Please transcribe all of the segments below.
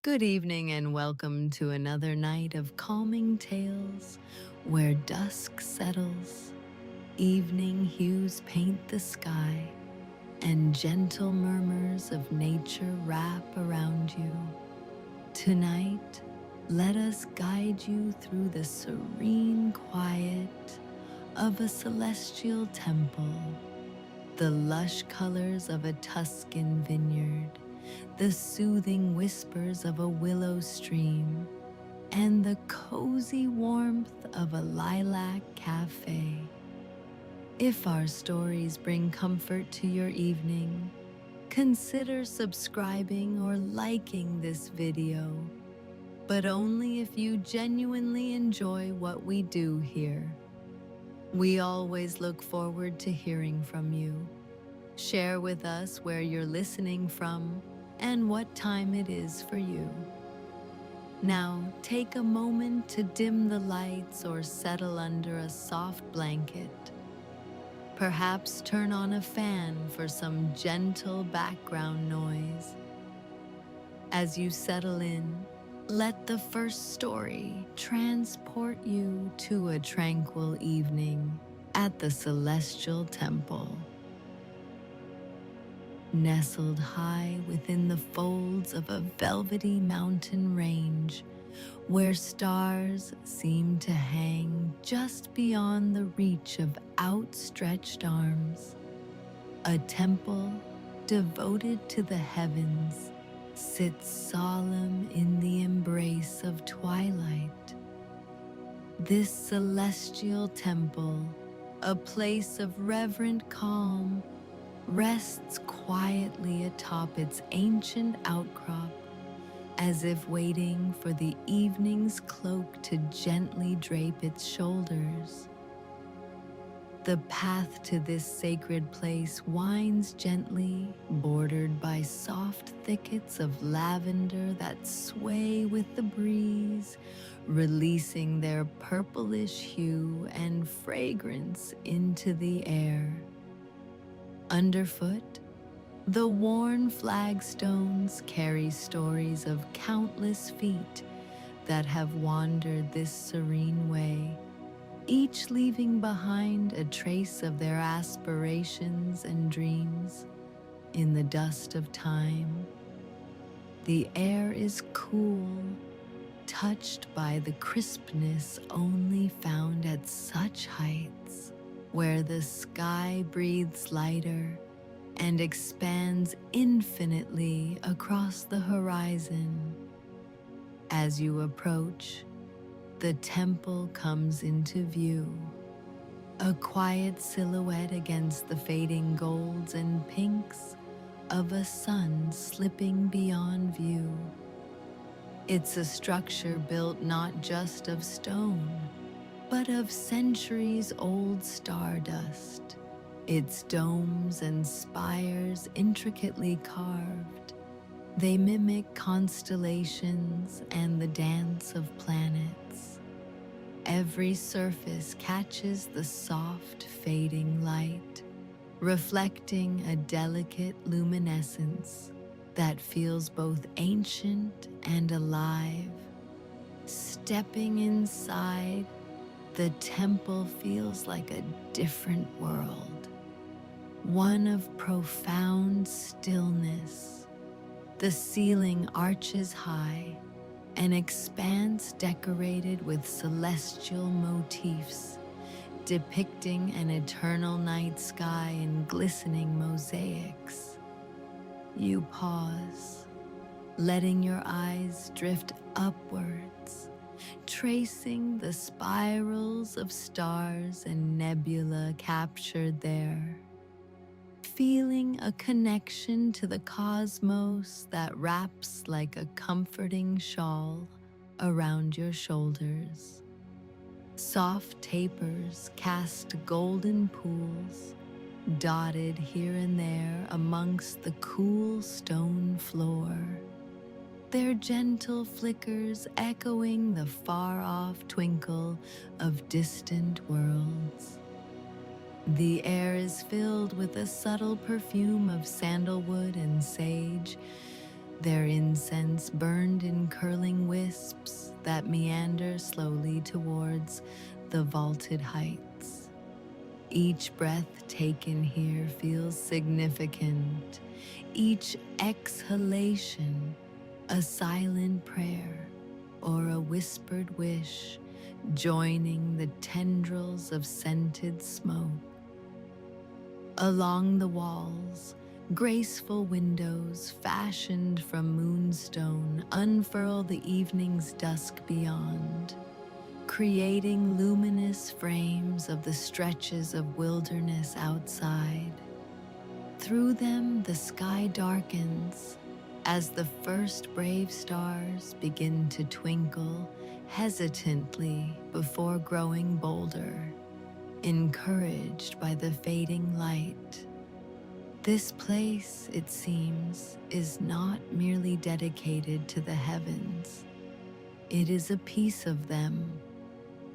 Good evening and welcome to another night of calming tales where dusk settles, evening hues paint the sky, and gentle murmurs of nature wrap around you. Tonight, let us guide you through the serene quiet of a celestial temple, the lush colors of a Tuscan vineyard, the soothing whispers of a willow stream, and the cozy warmth of a Lilac Café. If our stories bring comfort to your evening, consider subscribing or liking this video, but only if you genuinely enjoy what we do here. We always look forward to hearing from you. Share with us where you're listening from and what time it is for you. Now, take a moment to dim the lights or settle under a soft blanket. Perhaps turn on a fan for some gentle background noise. As you settle in, let the first story transport you to a tranquil evening at the Celestial Temple. Nestled high within the folds of a velvety mountain range, where stars seem to hang just beyond the reach of outstretched arms, a temple devoted to the heavens sits solemn in the embrace of twilight. This celestial temple, a place of reverent calm, rests quietly atop its ancient outcrop, as if waiting for the evening's cloak to gently drape its shoulders. The path to this sacred place winds gently, bordered by soft thickets of lavender that sway with the breeze, releasing their purplish hue and fragrance into the air. Underfoot, the worn flagstones carry stories of countless feet that have wandered this serene way, each leaving behind a trace of their aspirations and dreams. In the dust of time, the air is cool, touched by the crispness only found at such heights, where the sky breathes lighter and expands infinitely across the horizon. As you approach, the temple comes into view, a quiet silhouette against the fading golds and pinks of a sun slipping beyond view. It's a structure built not just of stone, but of centuries-old stardust, its domes and spires intricately carved. They mimic constellations and the dance of planets. Every surface catches the soft, fading light, reflecting a delicate luminescence that feels both ancient and alive. Stepping inside, the temple feels like a different world, one of profound stillness. The ceiling arches high, an expanse decorated with celestial motifs, depicting an eternal night sky in glistening mosaics. You pause, letting your eyes drift upwards, tracing the spirals of stars and nebula captured there, feeling a connection to the cosmos that wraps like a comforting shawl around your shoulders. Soft tapers cast golden pools, dotted here and there amongst the cool stone floor, their gentle flickers echoing the far-off twinkle of distant worlds. The air is filled with a subtle perfume of sandalwood and sage, their incense burned in curling wisps that meander slowly towards the vaulted heights. Each breath taken here feels significant, each exhalation a silent prayer or a whispered wish joining the tendrils of scented smoke. Along the walls, graceful windows fashioned from moonstone unfurl the evening's dusk beyond, creating luminous frames of the stretches of wilderness outside. Through them, the sky darkens as the first brave stars begin to twinkle hesitantly before growing bolder, encouraged by the fading light. This place, it seems, is not merely dedicated to the heavens. It is a piece of them,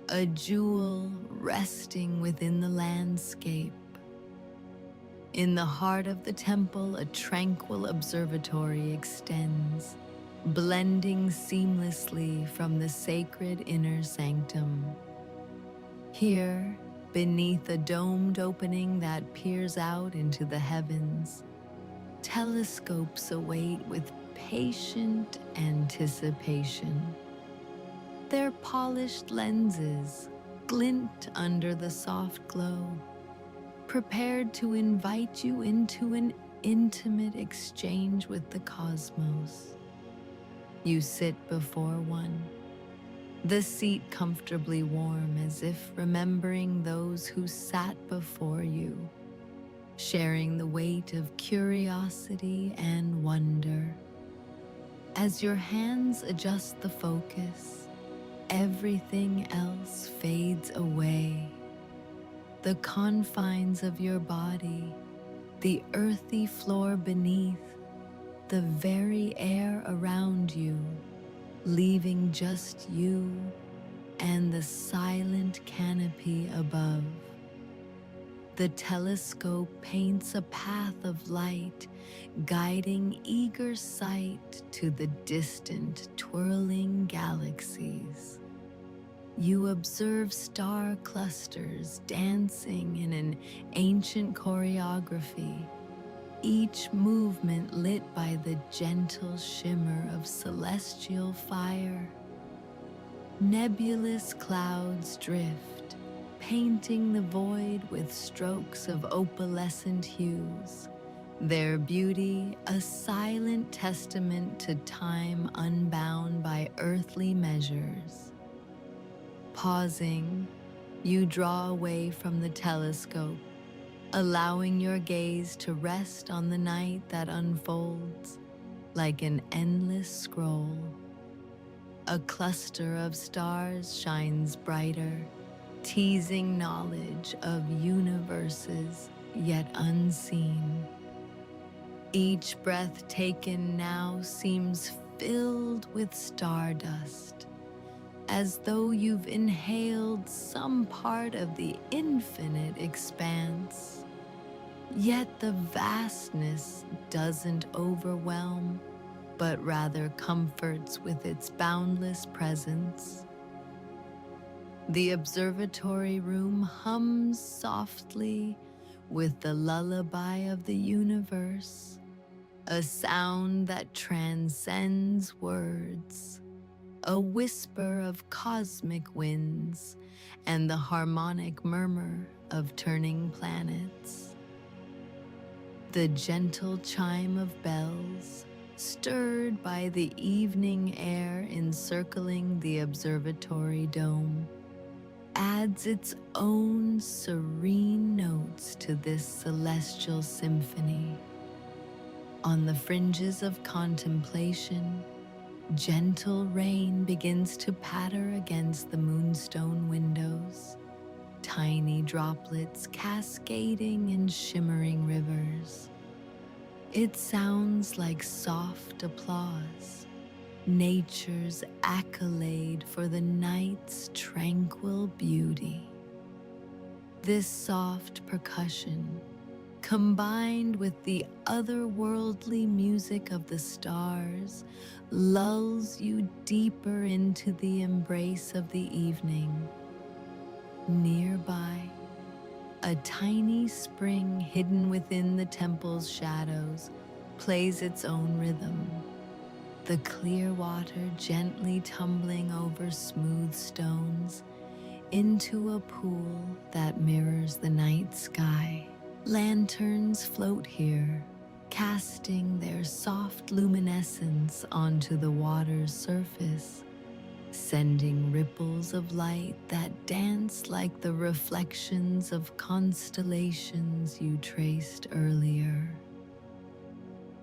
a jewel resting within the landscape. In the heart of the temple, a tranquil observatory extends, blending seamlessly from the sacred inner sanctum. Here, beneath a domed opening that peers out into the heavens, telescopes await with patient anticipation. Their polished lenses glint under the soft glow, prepared to invite you into an intimate exchange with the cosmos. You sit before one, the seat comfortably warm as if remembering those who sat before you, sharing the weight of curiosity and wonder. As your hands adjust the focus, everything else fades away. The confines of your body, the earthy floor beneath, the very air around you, leaving just you and the silent canopy above. The telescope paints a path of light, guiding eager sight to the distant, twirling galaxies. You observe star clusters dancing in an ancient choreography, each movement lit by the gentle shimmer of celestial fire. Nebulous clouds drift, painting the void with strokes of opalescent hues, their beauty a silent testament to time unbound by earthly measures. Pausing, you draw away from the telescope, allowing your gaze to rest on the night that unfolds like an endless scroll. A cluster of stars shines brighter, teasing knowledge of universes yet unseen. Each breath taken now seems filled with stardust, as though you've inhaled some part of the infinite expanse. Yet the vastness doesn't overwhelm, but rather comforts with its boundless presence. The observatory room hums softly with the lullaby of the universe, a sound that transcends words, a whisper of cosmic winds and the harmonic murmur of turning planets. The gentle chime of bells, stirred by the evening air encircling the observatory dome, adds its own serene notes to this celestial symphony. On the fringes of contemplation, gentle rain begins to patter against the moonstone windows, tiny droplets cascading in shimmering rivers. It sounds like soft applause, nature's accolade for the night's tranquil beauty. This soft percussion, combined with the otherworldly music of the stars, lulls you deeper into the embrace of the evening. Nearby, a tiny spring hidden within the temple's shadows plays its own rhythm, the clear water gently tumbling over smooth stones into a pool that mirrors the night sky. Lanterns float here, casting their soft luminescence onto the water's surface, sending ripples of light that dance like the reflections of constellations you traced earlier.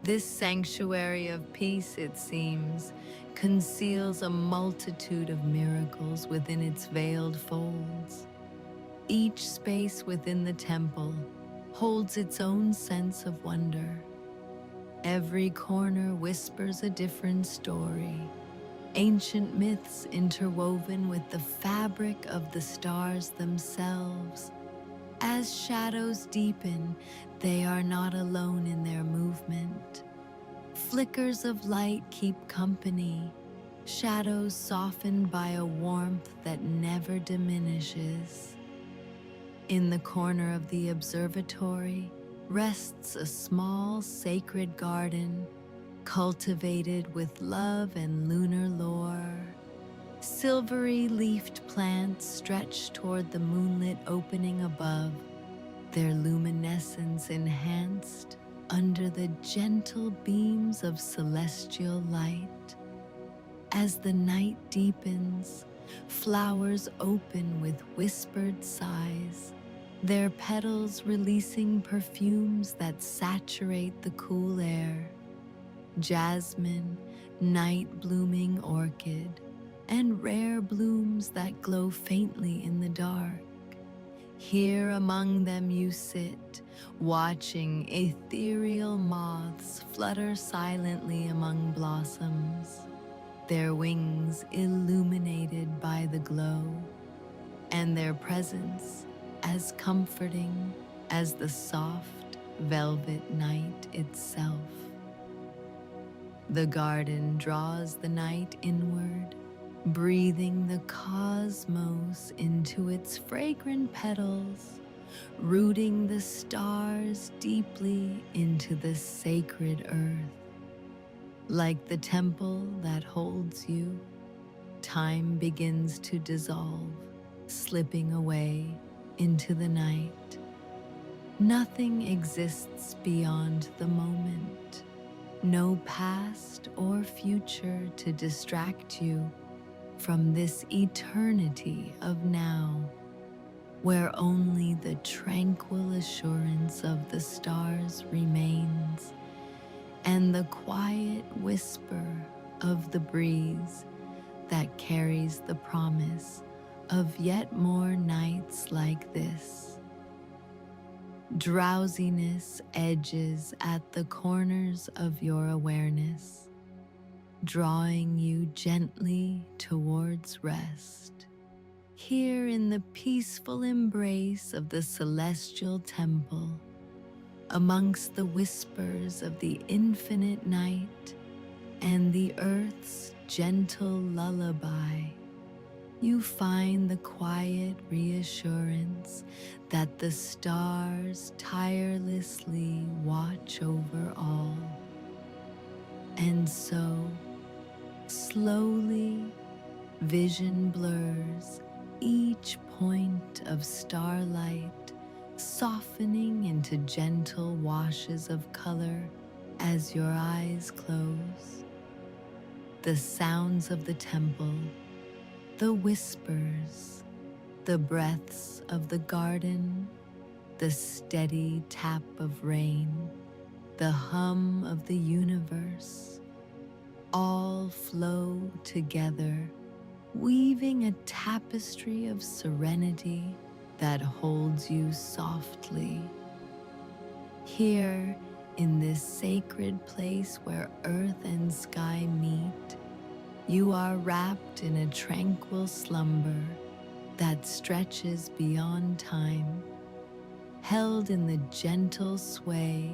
This sanctuary of peace, it seems, conceals a multitude of miracles within its veiled folds. Each space within the temple holds its own sense of wonder. Every corner whispers a different story, ancient myths interwoven with the fabric of the stars themselves. As shadows deepen, they are not alone in their movement. Flickers of light keep company, shadows softened by a warmth that never diminishes. In the corner of the observatory rests a small sacred garden, cultivated with love and lunar lore. Silvery leafed plants stretch toward the moonlit opening above, their luminescence enhanced under the gentle beams of celestial light. As the night deepens, flowers open with whispered sighs, their petals releasing perfumes that saturate the cool air. Jasmine, night-blooming orchid, and rare blooms that glow faintly in the dark. Here among them you sit, watching ethereal moths flutter silently among blossoms, their wings illuminated by the glow, and their presence as comforting as the soft velvet night itself. The garden draws the night inward, breathing the cosmos into its fragrant petals, rooting the stars deeply into the sacred earth. Like the temple that holds you, time begins to dissolve, slipping away into the night. Nothing exists beyond the moment, no past or future to distract you from this eternity of now, where only the tranquil assurance of the stars remains, and the quiet whisper of the breeze that carries the promise of yet more nights like this. Drowsiness edges at the corners of your awareness, drawing you gently towards rest. Here in the peaceful embrace of the celestial temple, amongst the whispers of the infinite night and the earth's gentle lullaby, you find the quiet reassurance that the stars tirelessly watch over all. And so, slowly, vision blurs, each point of starlight softening into gentle washes of color as your eyes close. The sounds of the temple, the whispers, the breaths of the garden, the steady tap of rain, the hum of the universe, all flow together, weaving a tapestry of serenity that holds you softly. Here, in this sacred place where earth and sky meet, you are wrapped in a tranquil slumber that stretches beyond time, held in the gentle sway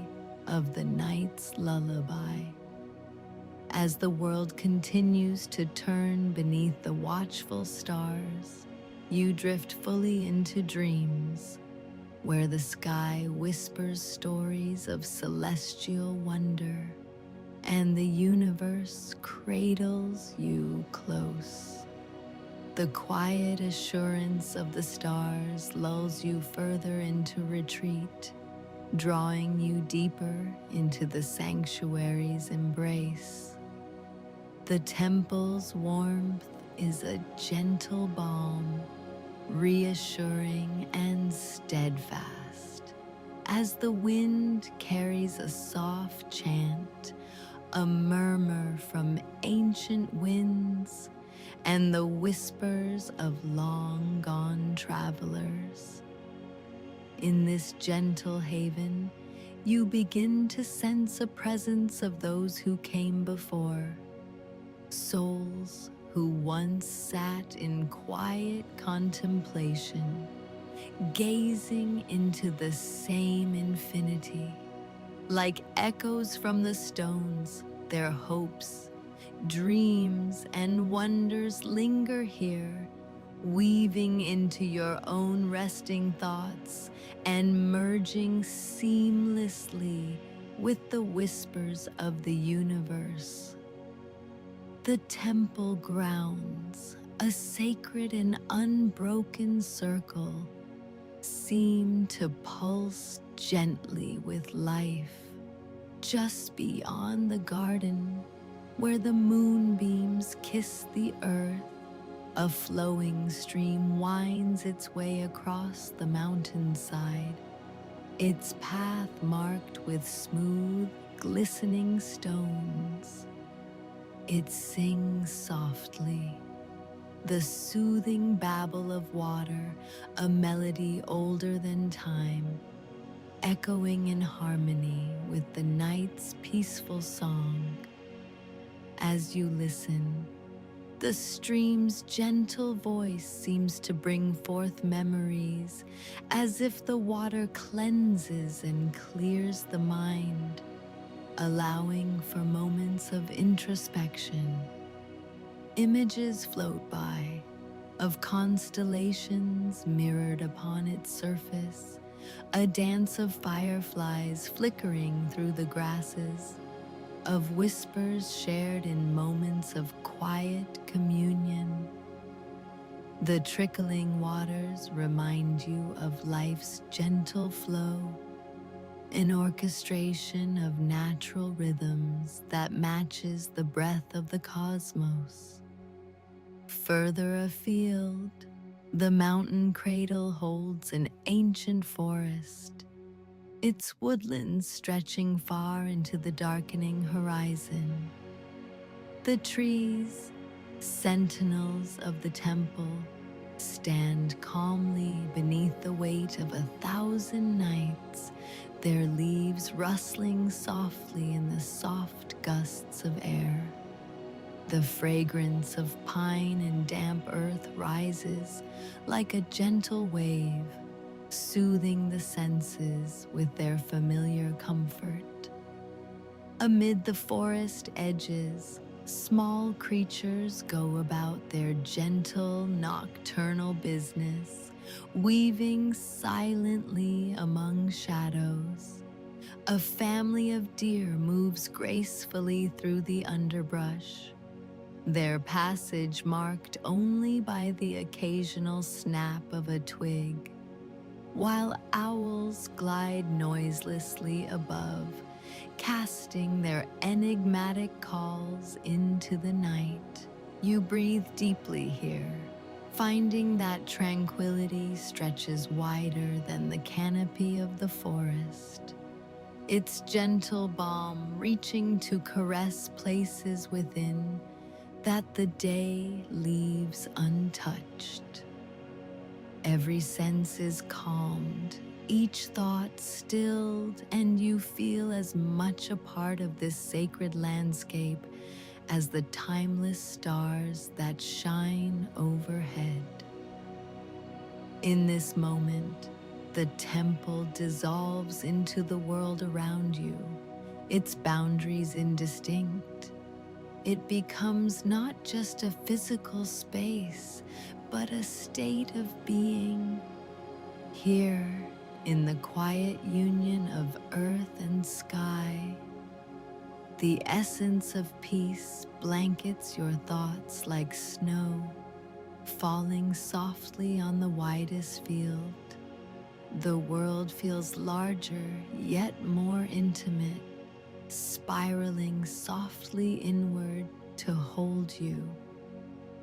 of the night's lullaby. As the world continues to turn beneath the watchful stars, you drift fully into dreams, where the sky whispers stories of celestial wonder, and the universe cradles you close. The quiet assurance of the stars lulls you further into retreat, drawing you deeper into the sanctuary's embrace. The temple's warmth is a gentle balm, reassuring and steadfast, as the wind carries a soft chant, a murmur from ancient winds, and the whispers of long-gone travelers. In this gentle haven, you begin to sense a presence of those who came before, souls who once sat in quiet contemplation, gazing into the same infinity. Like echoes from the stones, their hopes, dreams, and wonders linger here, weaving into your own resting thoughts and merging seamlessly with the whispers of the universe. The temple grounds, a sacred and unbroken circle, seem to pulse gently with life. Just beyond the garden, where the moonbeams kiss the earth, a flowing stream winds its way across the mountainside, its path marked with smooth, glistening stones. It sings softly, the soothing babble of water, a melody older than time, echoing in harmony with the night's peaceful song. As you listen, the stream's gentle voice seems to bring forth memories, as if the water cleanses and clears the mind, allowing for moments of introspection. Images float by, of constellations mirrored upon its surface, a dance of fireflies flickering through the grasses, of whispers shared in moments of quiet communion. The trickling waters remind you of life's gentle flow, an orchestration of natural rhythms that matches the breath of the cosmos. Further afield, the mountain cradle holds an ancient forest, its woodlands stretching far into the darkening horizon. The trees, sentinels of the temple, stand calmly beneath the weight of 1,000 nights, their leaves rustling softly in the soft gusts of air. The fragrance of pine and damp earth rises like a gentle wave, soothing the senses with their familiar comfort. Amid the forest edges, small creatures go about their gentle nocturnal business, weaving silently among shadows. A family of deer moves gracefully through the underbrush, their passage marked only by the occasional snap of a twig, while owls glide noiselessly above, casting their enigmatic calls into the night. You breathe deeply here, finding that tranquility stretches wider than the canopy of the forest, its gentle balm reaching to caress places within that the day leaves untouched. Every sense is calmed, each thought stilled, and you feel as much a part of this sacred landscape as the timeless stars that shine overhead. In this moment, The temple dissolves into the world around you, its boundaries indistinct. It becomes not just a physical space, but a state of being. Here, in the quiet union of earth and sky, the essence of peace blankets your thoughts like snow, falling softly on the widest field. The world feels larger, yet more intimate, spiraling softly inward to hold you.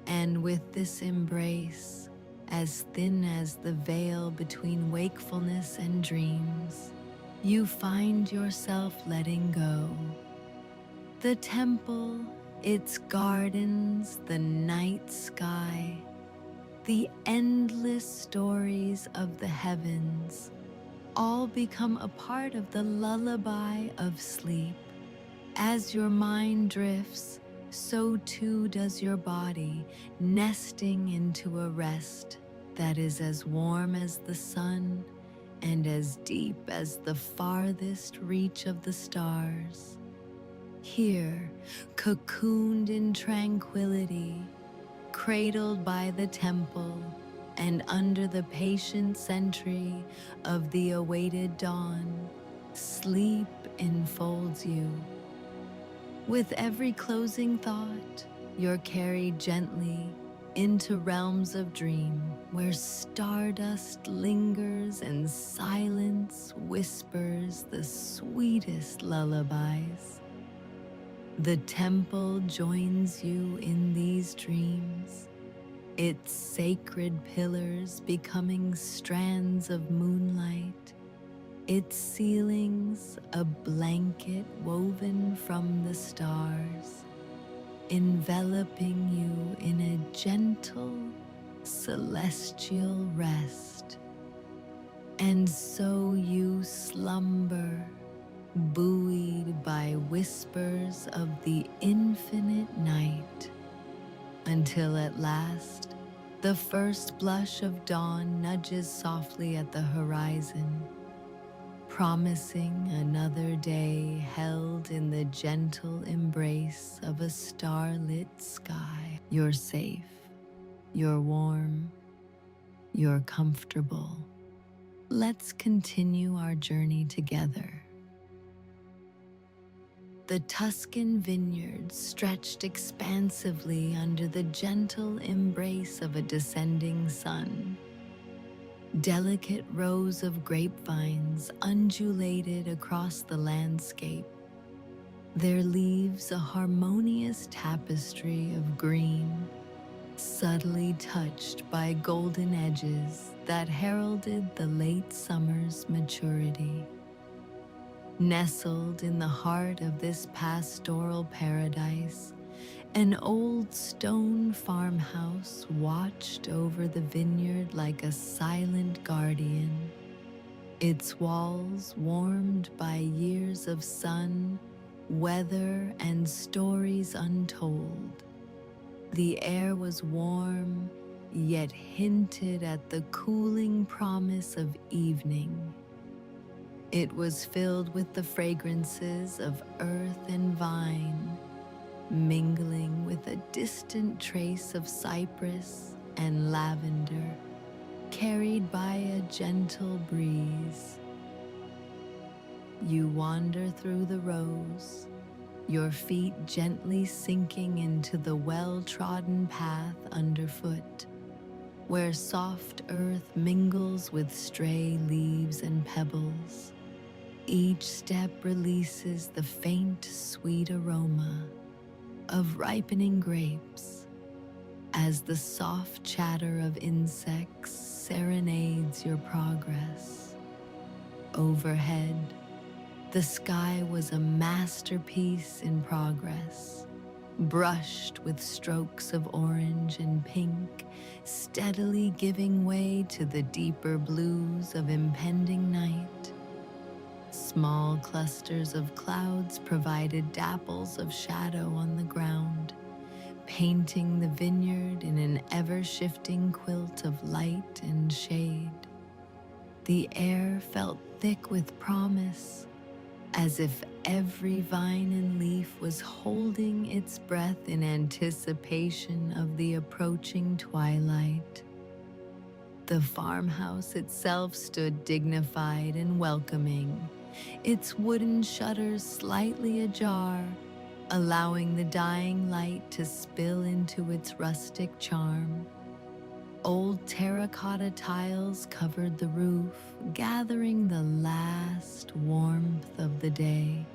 And with this embrace, as thin as the veil between wakefulness and dreams, you find yourself letting go. The temple, its gardens, the night sky, the endless stories of the heavens, all become a part of the lullaby of sleep. As your mind drifts, so too does your body, nesting into a rest that is as warm as the sun and as deep as the farthest reach of the stars. Here, cocooned in tranquility, cradled by the temple, and under the patient sentry of the awaited dawn, sleep enfolds you. With every closing thought, you're carried gently into realms of dream where stardust lingers and silence whispers the sweetest lullabies. The temple joins you in these dreams, its sacred pillars becoming strands of moonlight, its ceilings a blanket woven from the stars, enveloping you in a gentle, celestial rest. And so you slumber, buoyed by whispers of the infinite night, until at last the first blush of dawn nudges softly at the horizon, promising another day held in the gentle embrace of a starlit sky. You're safe, you're warm, you're comfortable. Let's continue our journey together. The Tuscan vineyard stretched expansively under the gentle embrace of a descending sun. Delicate rows of grapevines undulated across the landscape, their leaves a harmonious tapestry of green, subtly touched by golden edges that heralded the late summer's maturity. Nestled in the heart of this pastoral paradise, an old stone farmhouse watched over the vineyard like a silent guardian, its walls warmed by years of sun, weather, and stories untold. The air was warm, yet hinted at the cooling promise of evening. It was filled with the fragrances of earth and vine, mingling with a distant trace of cypress and lavender, carried by a gentle breeze. You wander through the rows, your feet gently sinking into the well-trodden path underfoot, where soft earth mingles with stray leaves and pebbles. Each step releases the faint, sweet aroma of ripening grapes as the soft chatter of insects serenades your progress. Overhead, the sky was a masterpiece in progress, brushed with strokes of orange and pink, steadily giving way to the deeper blues of impending night. Small clusters of clouds provided dapples of shadow on the ground, painting the vineyard in an ever-shifting quilt of light and shade. The air felt thick with promise, as if every vine and leaf was holding its breath in anticipation of the approaching twilight. The farmhouse itself stood dignified and welcoming, its wooden shutters slightly ajar, allowing the dying light to spill into its rustic charm. Old terracotta tiles covered the roof, gathering the last warmth of the day,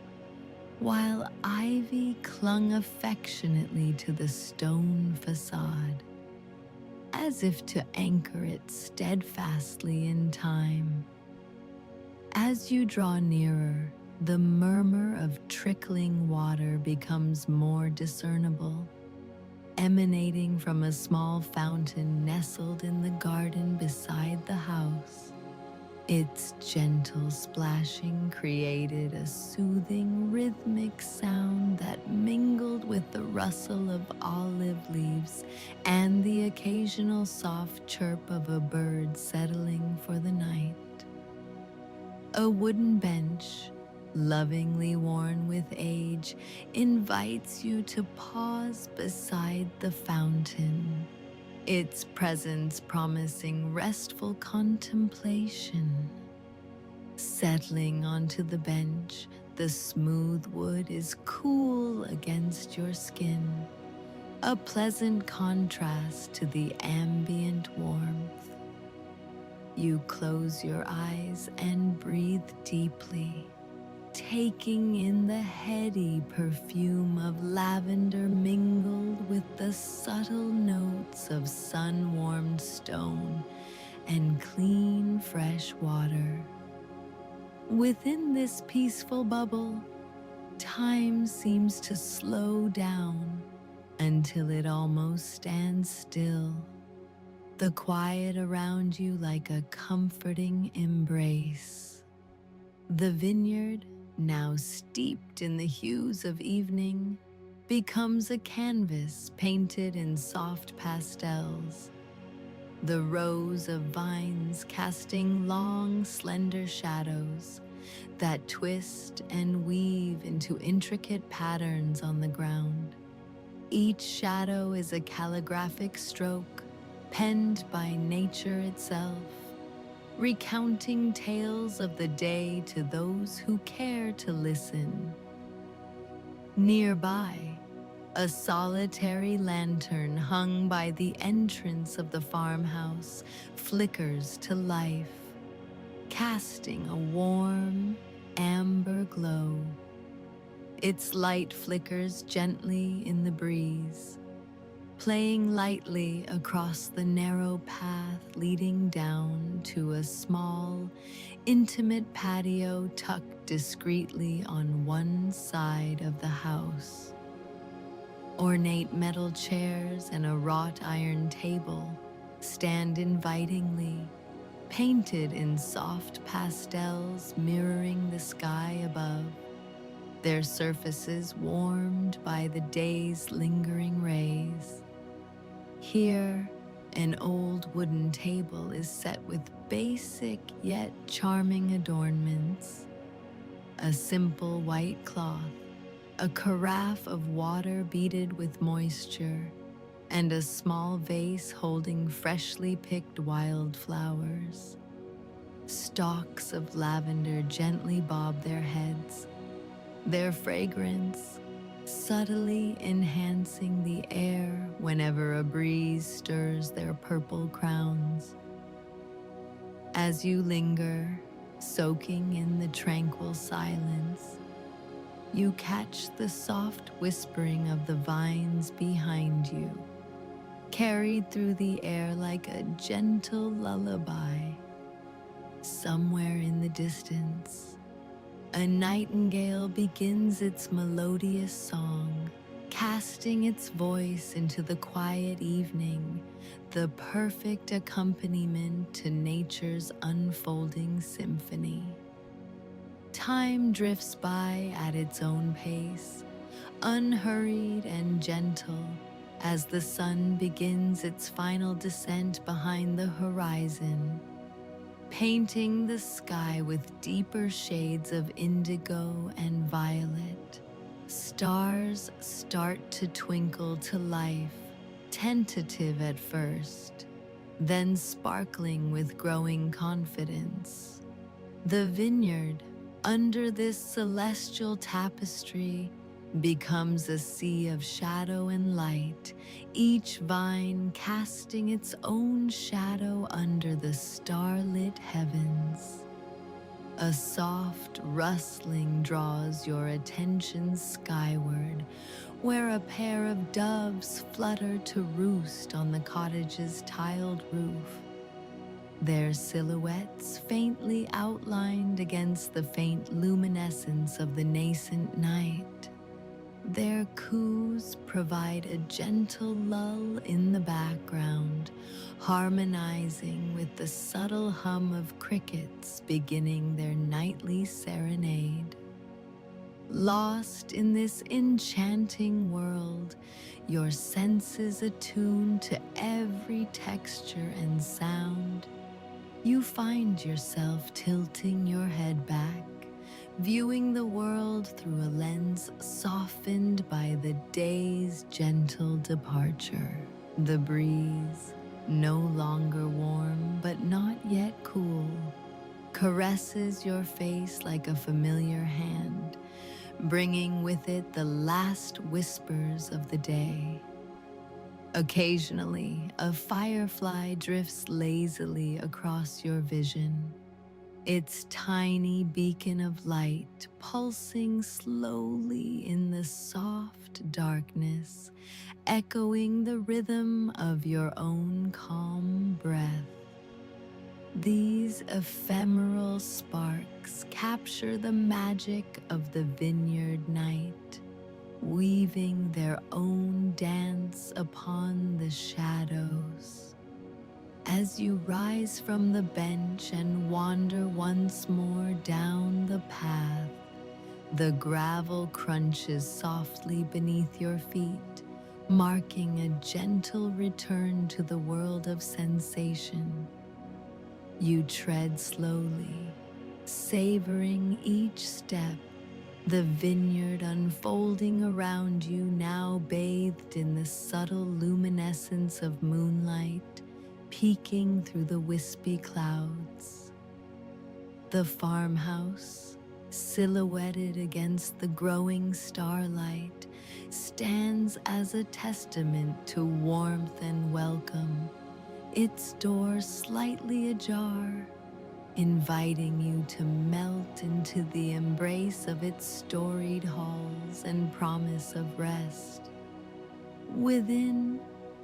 while ivy clung affectionately to the stone facade, as if to anchor it steadfastly in time. As you draw nearer, the murmur of trickling water becomes more discernible, emanating from a small fountain nestled in the garden beside the house. Its gentle splashing created a soothing, rhythmic sound that mingled with the rustle of olive leaves and the occasional soft chirp of a bird settling for the night. A wooden bench, lovingly worn with age, invites you to pause beside the fountain, its presence promising restful contemplation. Settling onto the bench, the smooth wood is cool against your skin, a pleasant contrast to the ambient warmth. You close your eyes and breathe deeply, taking in the heady perfume of lavender mingled with the subtle notes of sun-warmed stone and clean, fresh water. Within this peaceful bubble, time seems to slow down until it almost stands still, the quiet around you like a comforting embrace. The vineyard, now steeped in the hues of evening, becomes a canvas painted in soft pastels, the rows of vines casting long, slender shadows that twist and weave into intricate patterns on the ground. Each shadow is a calligraphic stroke penned by nature itself, recounting tales of the day to those who care to listen. Nearby, a solitary lantern hung by the entrance of the farmhouse flickers to life, casting a warm, amber glow. Its light flickers gently in the breeze, playing lightly across the narrow path leading down to a small, intimate patio tucked discreetly on one side of the house. Ornate metal chairs and a wrought iron table stand invitingly, painted in soft pastels mirroring the sky above, their surfaces warmed by the day's lingering rays. Here, an old wooden table is set with basic yet charming adornments. A simple white cloth, a carafe of water beaded with moisture, and a small vase holding freshly picked wildflowers. Stalks of lavender gently bob their heads, their fragrance subtly enhancing the air whenever a breeze stirs their purple crowns. As you linger, soaking in the tranquil silence, you catch the soft whispering of the vines behind you, carried through the air like a gentle lullaby. Somewhere in the distance, a nightingale begins its melodious song, casting its voice into the quiet evening, the perfect accompaniment to nature's unfolding symphony. Time drifts by at its own pace, unhurried and gentle, as the sun begins its final descent behind the horizon. painting the sky with deeper shades of indigo and violet. Stars start to twinkle to life, tentative at first, then sparkling with growing confidence. The vineyard, under this celestial tapestry, becomes a sea of shadow and light, each vine casting its own shadow under the starlit heavens. A soft rustling draws your attention skyward, where a pair of doves flutter to roost on the cottage's tiled roof, their silhouettes faintly outlined against the faint luminescence of the nascent night. Their coos provide a gentle lull in the background, harmonizing with the subtle hum of crickets beginning their nightly serenade. Lost in this enchanting world, your senses attuned to every texture and sound, you find yourself tilting your head back, viewing the world through a lens softened by the day's gentle departure. The breeze, no longer warm but not yet cool, caresses your face like a familiar hand, bringing with it the last whispers of the day. Occasionally, a firefly drifts lazily across your vision, its tiny beacon of light pulsing slowly in the soft darkness, echoing the rhythm of your own calm breath. These ephemeral sparks capture the magic of the vineyard night, weaving their own dance upon the shadows. As you rise from the bench and wander once more down the path, the gravel crunches softly beneath your feet, marking a gentle return to the world of sensation. You tread slowly, savoring each step, the vineyard unfolding around you, now bathed in the subtle luminescence of moonlight peeking through the wispy clouds. The farmhouse, silhouetted against the growing starlight, stands as a testament to warmth and welcome, its door slightly ajar, inviting you to melt into the embrace of its storied halls and promise of rest. Within,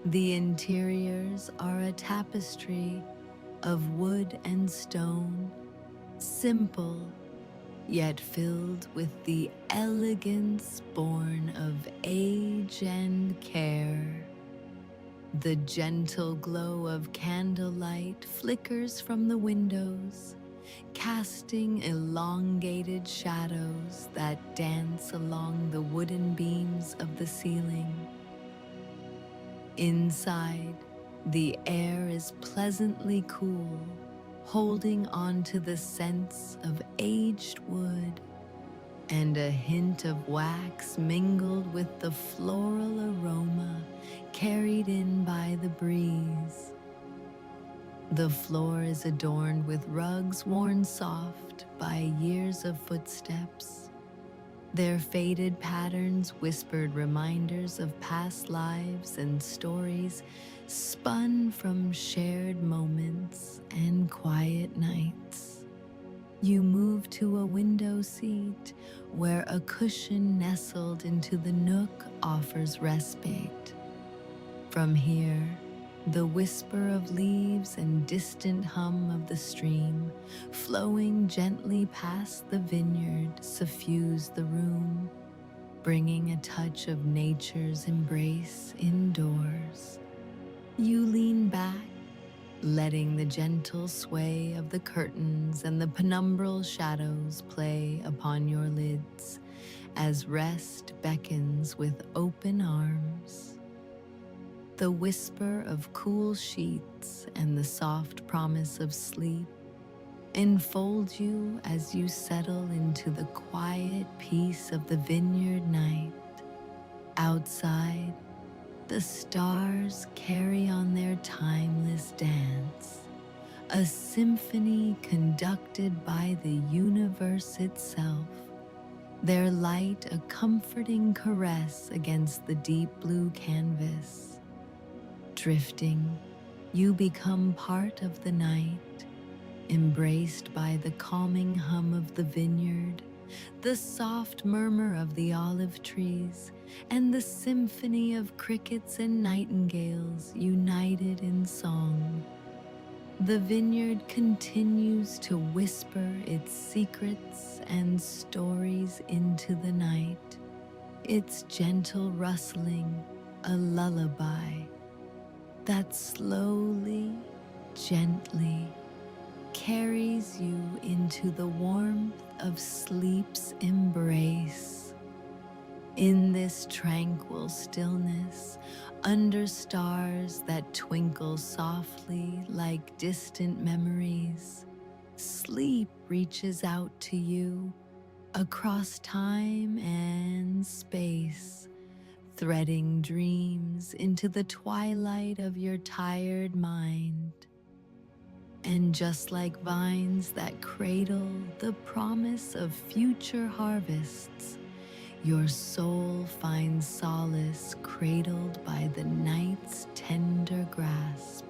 the interiors are a tapestry of wood and stone, simple, yet filled with the elegance born of age and care. The gentle glow of candlelight flickers from the windows, casting elongated shadows that dance along the wooden beams of the ceiling. Inside, the air is pleasantly cool, holding on to the scents of aged wood, and a hint of wax mingled with the floral aroma carried in by the breeze. The floor is adorned with rugs worn soft by years of footsteps, their faded patterns whispered reminders of past lives and stories spun from shared moments and quiet nights. You move to a window seat where a cushion nestled into the nook offers respite. From here, the whisper of leaves and distant hum of the stream flowing gently past the vineyard suffuse the room, bringing a touch of nature's embrace indoors. You lean back, letting the gentle sway of the curtains and the penumbral shadows play upon your lids as rest beckons with open arms. The whisper of cool sheets and the soft promise of sleep enfold you as you settle into the quiet peace of the vineyard night. Outside, the stars carry on their timeless dance, a symphony conducted by the universe itself, their light a comforting caress against the deep blue canvas. Drifting, you become part of the night, embraced by the calming hum of the vineyard, the soft murmur of the olive trees, and the symphony of crickets and nightingales united in song. The vineyard continues to whisper its secrets and stories into the night, its gentle rustling a lullaby that slowly, gently carries you into the warmth of sleep's embrace. In this tranquil stillness, under stars that twinkle softly like distant memories, sleep reaches out to you across time and space, threading dreams into the twilight of your tired mind. And just like vines that cradle the promise of future harvests, your soul finds solace cradled by the night's tender grasp.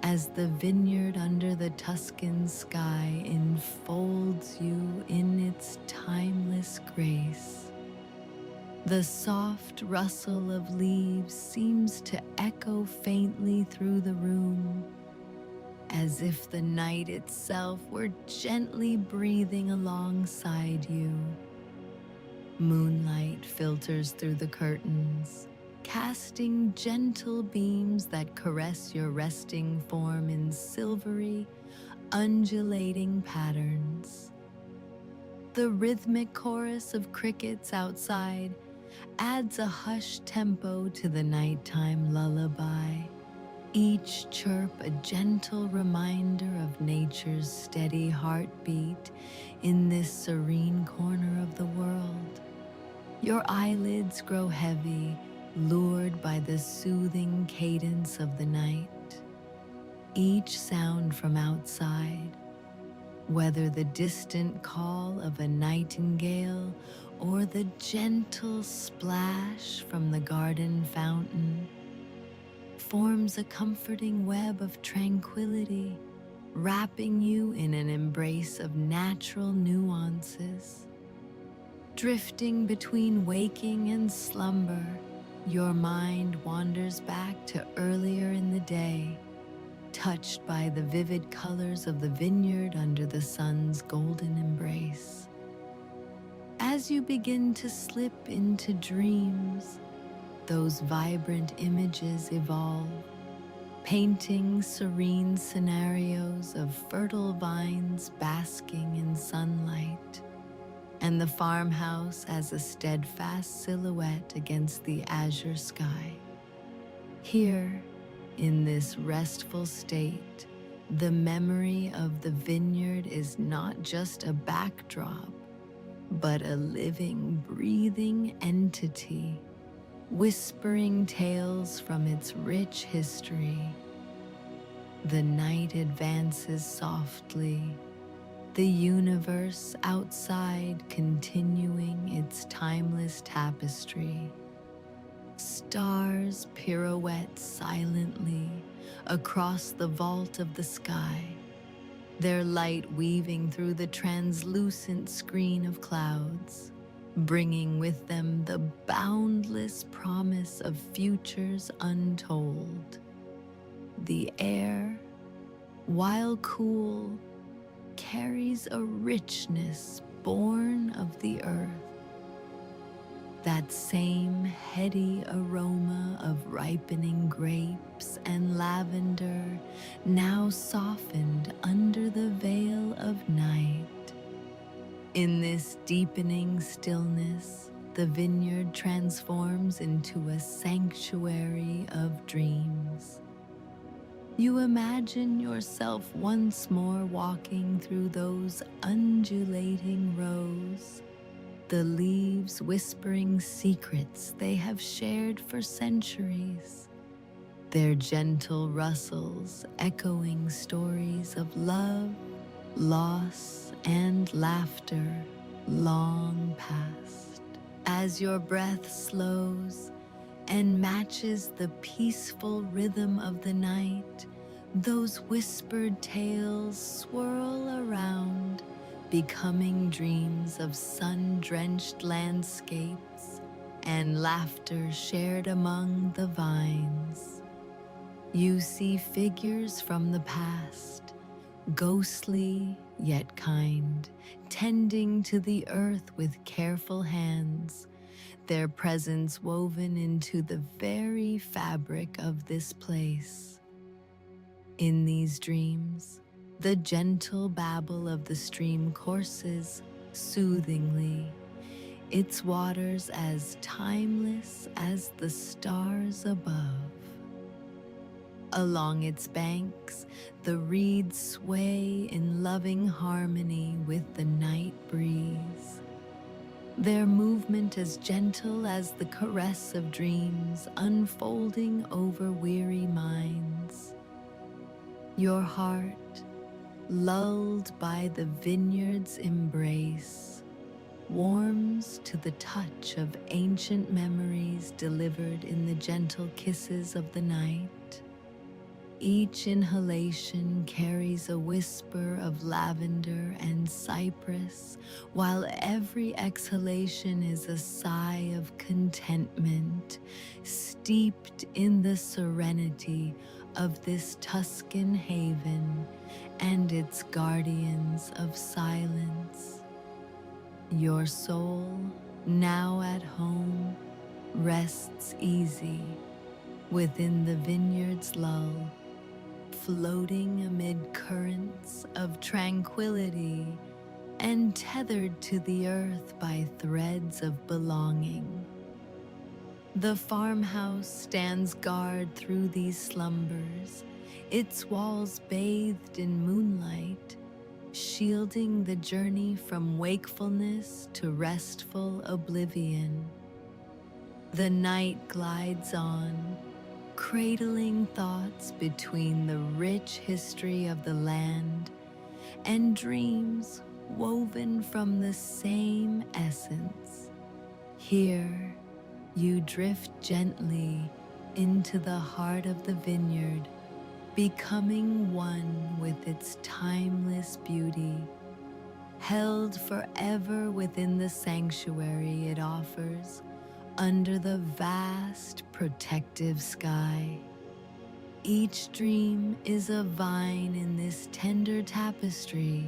As the vineyard under the Tuscan sky enfolds you in its timeless grace, the soft rustle of leaves seems to echo faintly through the room, as if the night itself were gently breathing alongside you. Moonlight filters through the curtains, casting gentle beams that caress your resting form in silvery, undulating patterns. The rhythmic chorus of crickets outside adds a hushed tempo to the nighttime lullaby, each chirp a gentle reminder of nature's steady heartbeat in this serene corner of the world. Your eyelids grow heavy, lured by the soothing cadence of the night. Each sound from outside, whether the distant call of a nightingale or the gentle splash from the garden fountain, forms a comforting web of tranquility, wrapping you in an embrace of natural nuances. Drifting between waking and slumber, your mind wanders back to earlier in the day, touched by the vivid colors of the vineyard under the sun's golden embrace. As you begin to slip into dreams, those vibrant images evolve, painting serene scenarios of fertile vines basking in sunlight, and the farmhouse as a steadfast silhouette against the azure sky. Here, in this restful state, the memory of the vineyard is not just a backdrop, but a living, breathing entity, whispering tales from its rich history. The night advances softly, the universe outside continuing its timeless tapestry. Stars pirouette silently across the vault of the sky, their light weaving through the translucent screen of clouds, bringing with them the boundless promise of futures untold. The air, while cool, carries a richness born of the earth, that same heady aroma of ripening grapes and lavender now softened under the veil of night. In this deepening stillness, the vineyard transforms into a sanctuary of dreams. You imagine yourself once more walking through those undulating rows, the leaves whispering secrets they have shared for centuries, their gentle rustles echoing stories of love, loss, and laughter long past. As your breath slows and matches the peaceful rhythm of the night, those whispered tales swirl around, becoming dreams of sun-drenched landscapes and laughter shared among the vines. You see figures from the past, ghostly yet kind, tending to the earth with careful hands, their presence woven into the very fabric of this place. In these dreams, the gentle babble of the stream courses soothingly, its waters as timeless as the stars above. Along its banks, the reeds sway in loving harmony with the night breeze, their movement as gentle as the caress of dreams unfolding over weary minds. Your heart, lulled by the vineyard's embrace, warms to the touch of ancient memories delivered in the gentle kisses of the night. Each inhalation carries a whisper of lavender and cypress, while every exhalation is a sigh of contentment, steeped in the serenity of this Tuscan haven and its guardians of silence. Your soul, now at home, rests easy within the vineyard's lull, floating amid currents of tranquility and tethered to the earth by threads of belonging. The farmhouse stands guard through these slumbers, its walls bathed in moonlight, shielding the journey from wakefulness to restful oblivion. The night glides on, cradling thoughts between the rich history of the land and dreams woven from the same essence. Here, you drift gently into the heart of the vineyard, becoming one with its timeless beauty, held forever within the sanctuary it offers under the vast protective sky. Each dream is a vine in this tender tapestry,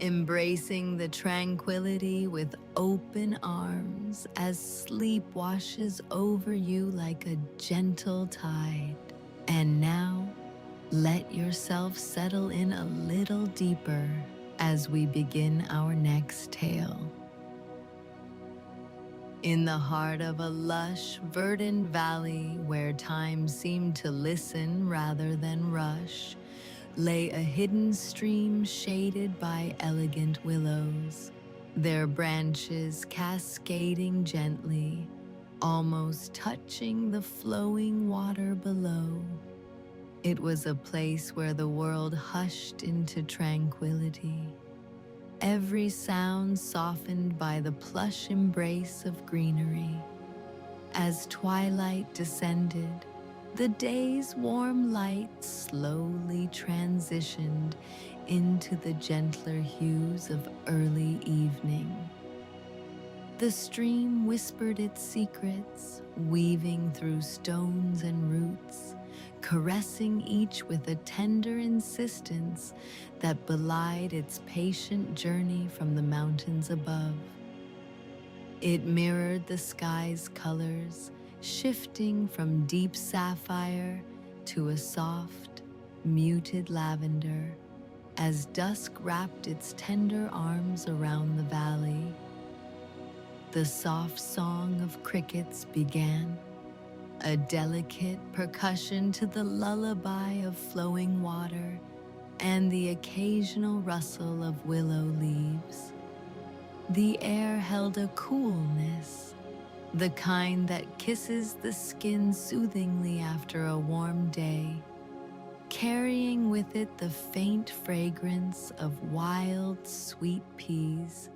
embracing the tranquility with open arms as sleep washes over you like a gentle tide. And now, let yourself settle in a little deeper as we begin our next tale. In the heart of a lush, verdant valley where time seemed to listen rather than rush, lay a hidden stream shaded by elegant willows, their branches cascading gently, almost touching the flowing water below. It was a place where the world hushed into tranquility, every sound softened by the plush embrace of greenery. As twilight descended, the day's warm light slowly transitioned into the gentler hues of early evening. The stream whispered its secrets, weaving through stones and roots, caressing each with a tender insistence that belied its patient journey from the mountains above. It mirrored the sky's colors, shifting from deep sapphire to a soft, muted lavender, as dusk wrapped its tender arms around the valley. The soft song of crickets began, a delicate percussion to the lullaby of flowing water and the occasional rustle of willow leaves. The air held a coolness, the kind that kisses the skin soothingly after a warm day, carrying with it the faint fragrance of wild, sweet peas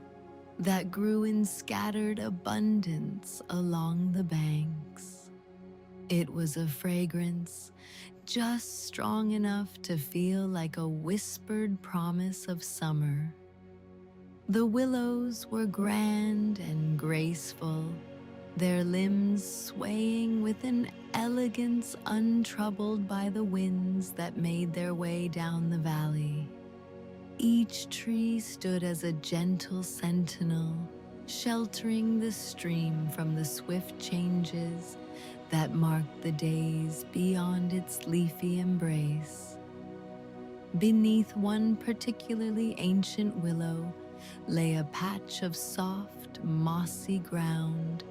that grew in scattered abundance along the banks. It was a fragrance just strong enough to feel like a whispered promise of summer. The willows were grand and graceful, their limbs swaying with an elegance untroubled by the winds that made their way down the valley. Each tree stood as a gentle sentinel, sheltering the stream from the swift changes that marked the days beyond its leafy embrace. Beneath one particularly ancient willow lay a patch of soft, mossy ground,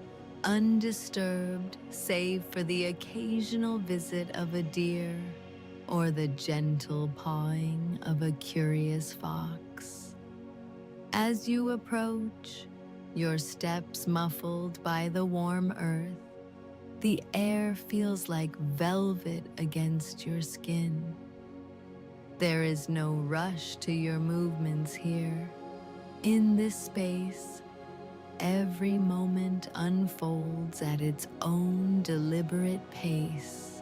undisturbed save for the occasional visit of a deer or the gentle pawing of a curious fox. As you approach, your steps muffled by the warm earth, the air feels like velvet against your skin. There is no rush to your movements here. In this space, every moment unfolds at its own deliberate pace,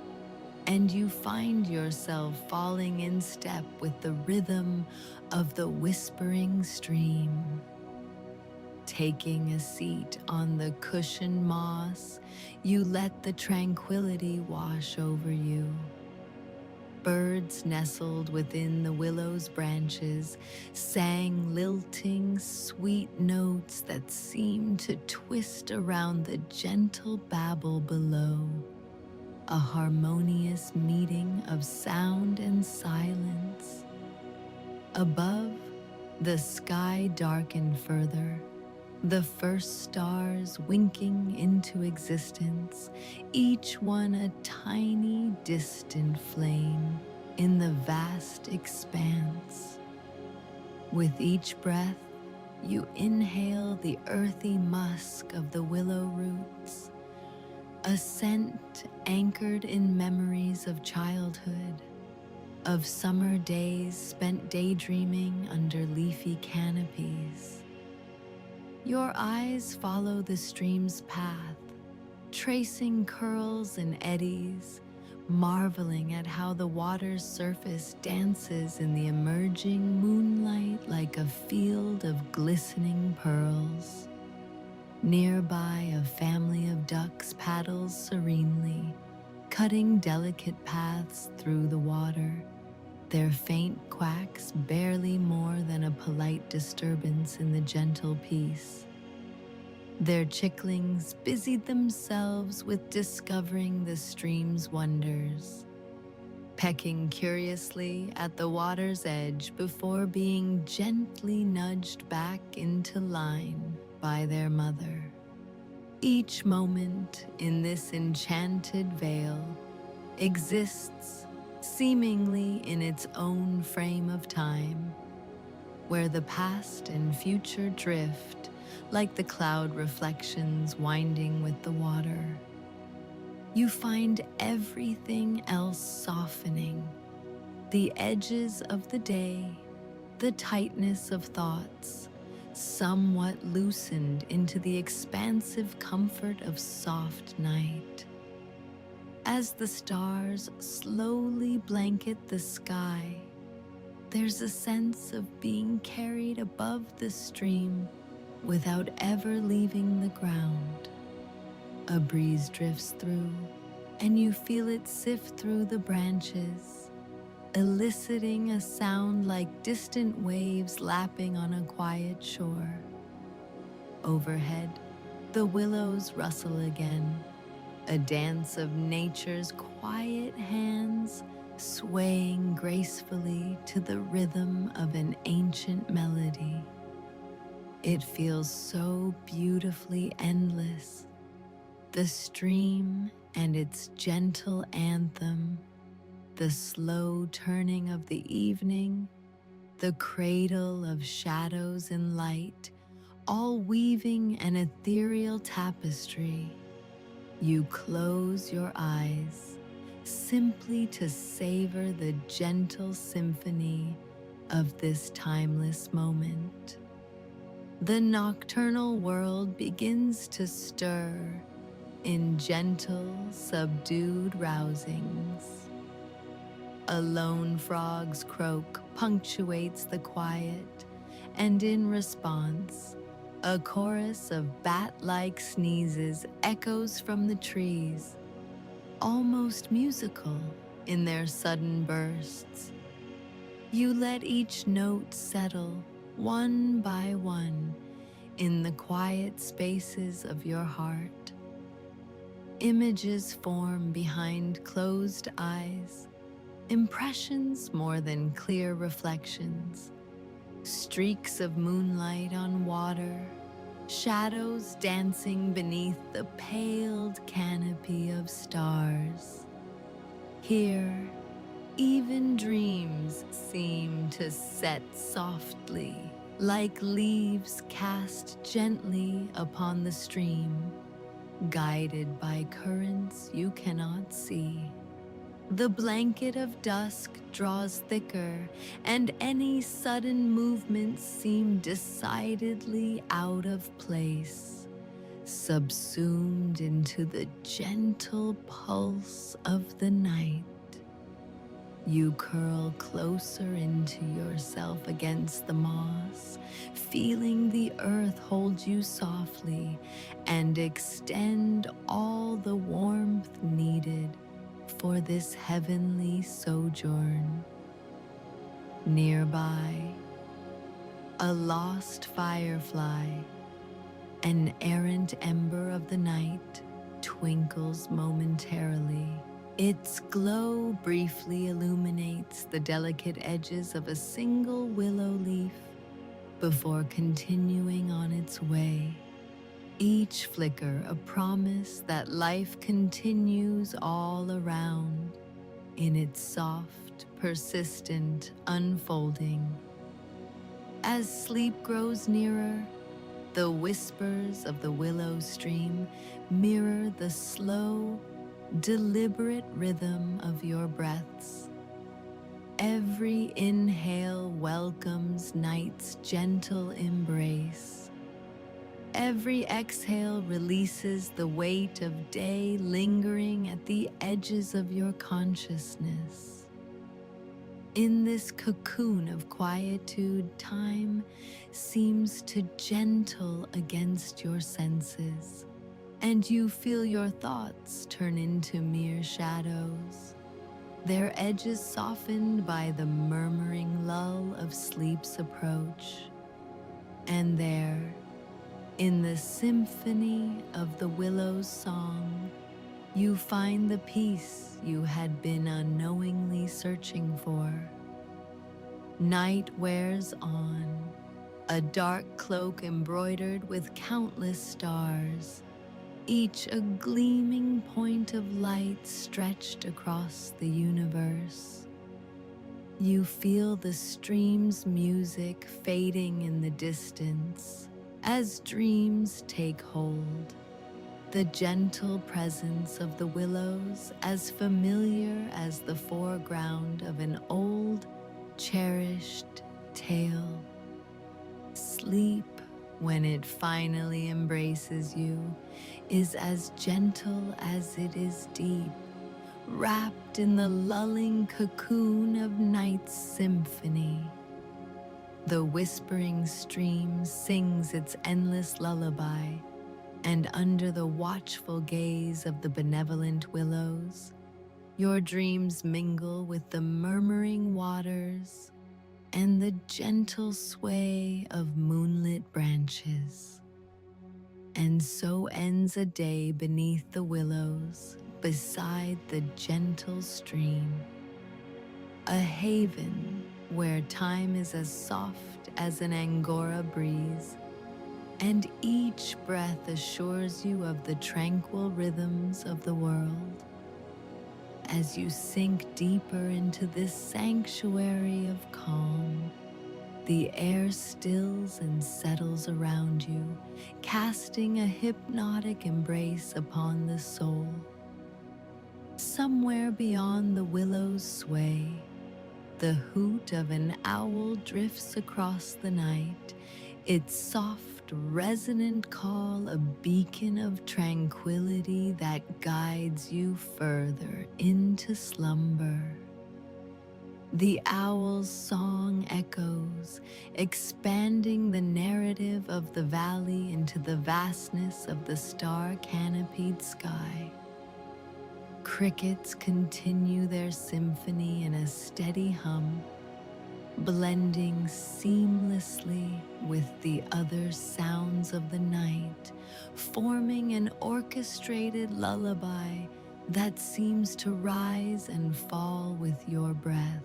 and you find yourself falling in step with the rhythm of the whispering stream. Taking a seat on the cushioned moss, you let the tranquility wash over you. Birds nestled within the willow's branches sang lilting, sweet notes that seemed to twist around the gentle babble below, a harmonious meeting of sound and silence. Above, the sky darkened further, the first stars winking into existence, each one a tiny, distant flame in the vast expanse. With each breath, you inhale the earthy musk of the willow roots, a scent anchored in memories of childhood, of summer days spent daydreaming under leafy canopies. Your eyes follow the stream's path, tracing curls and eddies, marveling at how the water's surface dances in the emerging moonlight like a field of glistening pearls. Nearby, a family of ducks paddles serenely, cutting delicate paths through the water, their faint quacks barely more than a polite disturbance in the gentle peace. Their chicklings busied themselves with discovering the stream's wonders, pecking curiously at the water's edge before being gently nudged back into line by their mother. Each moment in this enchanted vale exists seemingly in its own frame of time, where the past and future drift like the cloud reflections winding with the water. You find everything else softening, the edges of the day, the tightness of thoughts, somewhat loosened into the expansive comfort of soft night. As the stars slowly blanket the sky, there's a sense of being carried above the stream without ever leaving the ground. A breeze drifts through, and you feel it sift through the branches, eliciting a sound like distant waves lapping on a quiet shore. Overhead, the willows rustle again, a dance of nature's quiet hands swaying gracefully to the rhythm of an ancient melody. It feels so beautifully endless, the stream and its gentle anthem, the slow turning of the evening, the cradle of shadows and light, all weaving an ethereal tapestry. You close your eyes simply to savor the gentle symphony of this timeless moment. The nocturnal world begins to stir in gentle, subdued rousings. A lone frog's croak punctuates the quiet, and in response, a chorus of bat-like sneezes echoes from the trees, almost musical in their sudden bursts. You let each note settle, one by one, in the quiet spaces of your heart. Images form behind closed eyes, impressions more than clear reflections, streaks of moonlight on water, shadows dancing beneath the paled canopy of stars. Here, even dreams seem to set softly, like leaves cast gently upon the stream, guided by currents you cannot see. The blanket of dusk draws thicker, and any sudden movements seem decidedly out of place, subsumed into the gentle pulse of the night. You curl closer into yourself against the moss, feeling the earth hold you softly and extend all the warmth needed for this heavenly sojourn. Nearby, a lost firefly, an errant ember of the night, twinkles momentarily. Its glow briefly illuminates the delicate edges of a single willow leaf before continuing on its way. Each flicker a promise that life continues all around in its soft, persistent unfolding. As sleep grows nearer, the whispers of the willow stream mirror the slow, deliberate rhythm of your breaths. Every inhale welcomes night's gentle embrace. Every exhale releases the weight of day lingering at the edges of your consciousness. In this cocoon of quietude, time seems to gentle against your senses, and you feel your thoughts turn into mere shadows, their edges softened by the murmuring lull of sleep's approach. And there, in the symphony of the willow's song, you find the peace you had been unknowingly searching for. Night wears on, a dark cloak embroidered with countless stars, each a gleaming point of light stretched across the universe. You feel the stream's music fading in the distance as dreams take hold, the gentle presence of the willows as familiar as the foreground of an old, cherished tale. Sleep, when it finally embraces you, is as gentle as it is deep, wrapped in the lulling cocoon of night's symphony. The whispering stream sings its endless lullaby, and under the watchful gaze of the benevolent willows, your dreams mingle with the murmuring waters and the gentle sway of moonlit branches. And so ends a day beneath the willows, beside the gentle stream, a haven where time is as soft as an Angora breeze, and each breath assures you of the tranquil rhythms of the world. As you sink deeper into this sanctuary of calm, the air stills and settles around you, casting a hypnotic embrace upon the soul. Somewhere beyond the willow's sway, the hoot of an owl drifts across the night, its soft, resonant call a beacon of tranquility that guides you further into slumber. The owl's song echoes, expanding the narrative of the valley into the vastness of the star-canopied sky. Crickets continue their symphony in a steady hum, blending seamlessly with the other sounds of the night, forming an orchestrated lullaby that seems to rise and fall with your breath.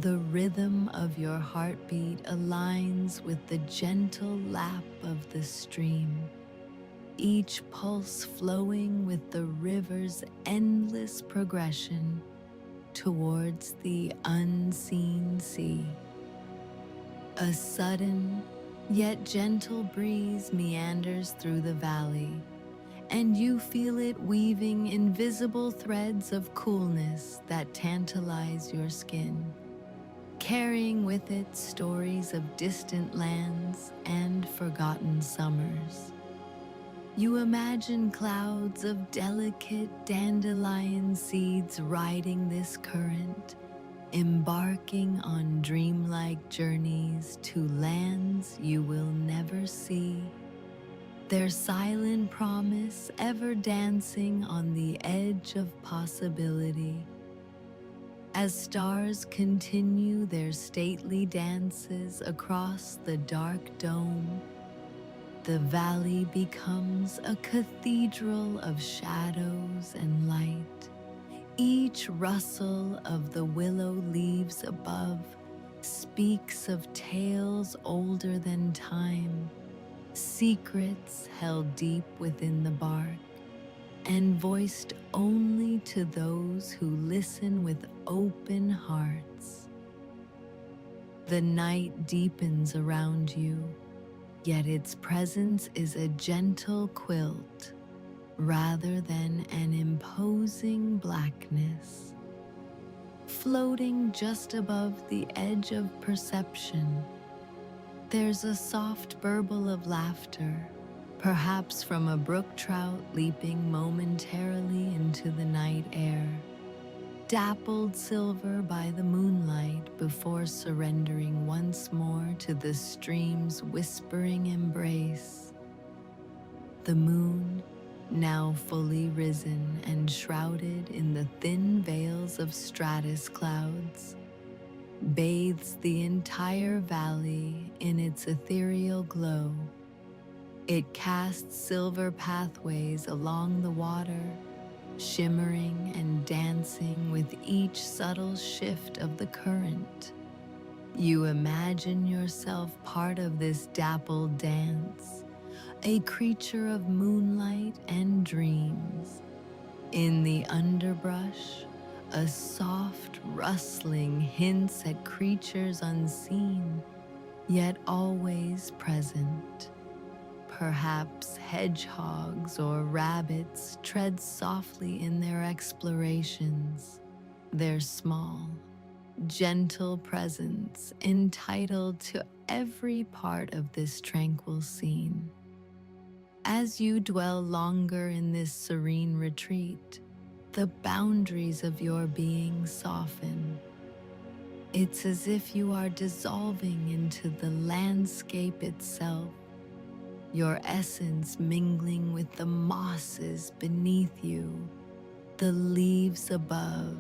The rhythm of your heartbeat aligns with the gentle lap of the stream, each pulse flowing with the river's endless progression towards the unseen sea. A sudden, yet gentle breeze meanders through the valley, and you feel it weaving invisible threads of coolness that tantalize your skin, carrying with it stories of distant lands and forgotten summers. You imagine clouds of delicate dandelion seeds riding this current, embarking on dreamlike journeys to lands you will never see, their silent promise ever dancing on the edge of possibility. As stars continue their stately dances across the dark dome, the valley becomes a cathedral of shadows and light. Each rustle of the willow leaves above speaks of tales older than time, secrets held deep within the bark, and voiced only to those who listen with open hearts. The night deepens around you, yet its presence is a gentle quilt rather than an imposing blackness. Floating just above the edge of perception, there's a soft burble of laughter, perhaps from a brook trout leaping momentarily into the night air, dappled silver by the moonlight before surrendering once more to the stream's whispering embrace. The moon, now fully risen and shrouded in the thin veils of stratus clouds, bathes the entire valley in its ethereal glow. It casts silver pathways along the water, shimmering and dancing with each subtle shift of the current. You imagine yourself part of this dappled dance, a creature of moonlight and dreams. In the underbrush, a soft rustling hints at creatures unseen, yet always present. Perhaps hedgehogs or rabbits tread softly in their explorations, their small, gentle presence entitled to every part of this tranquil scene. As you dwell longer in this serene retreat, the boundaries of your being soften. It's as if you are dissolving into the landscape itself, your essence mingling with the mosses beneath you, the leaves above,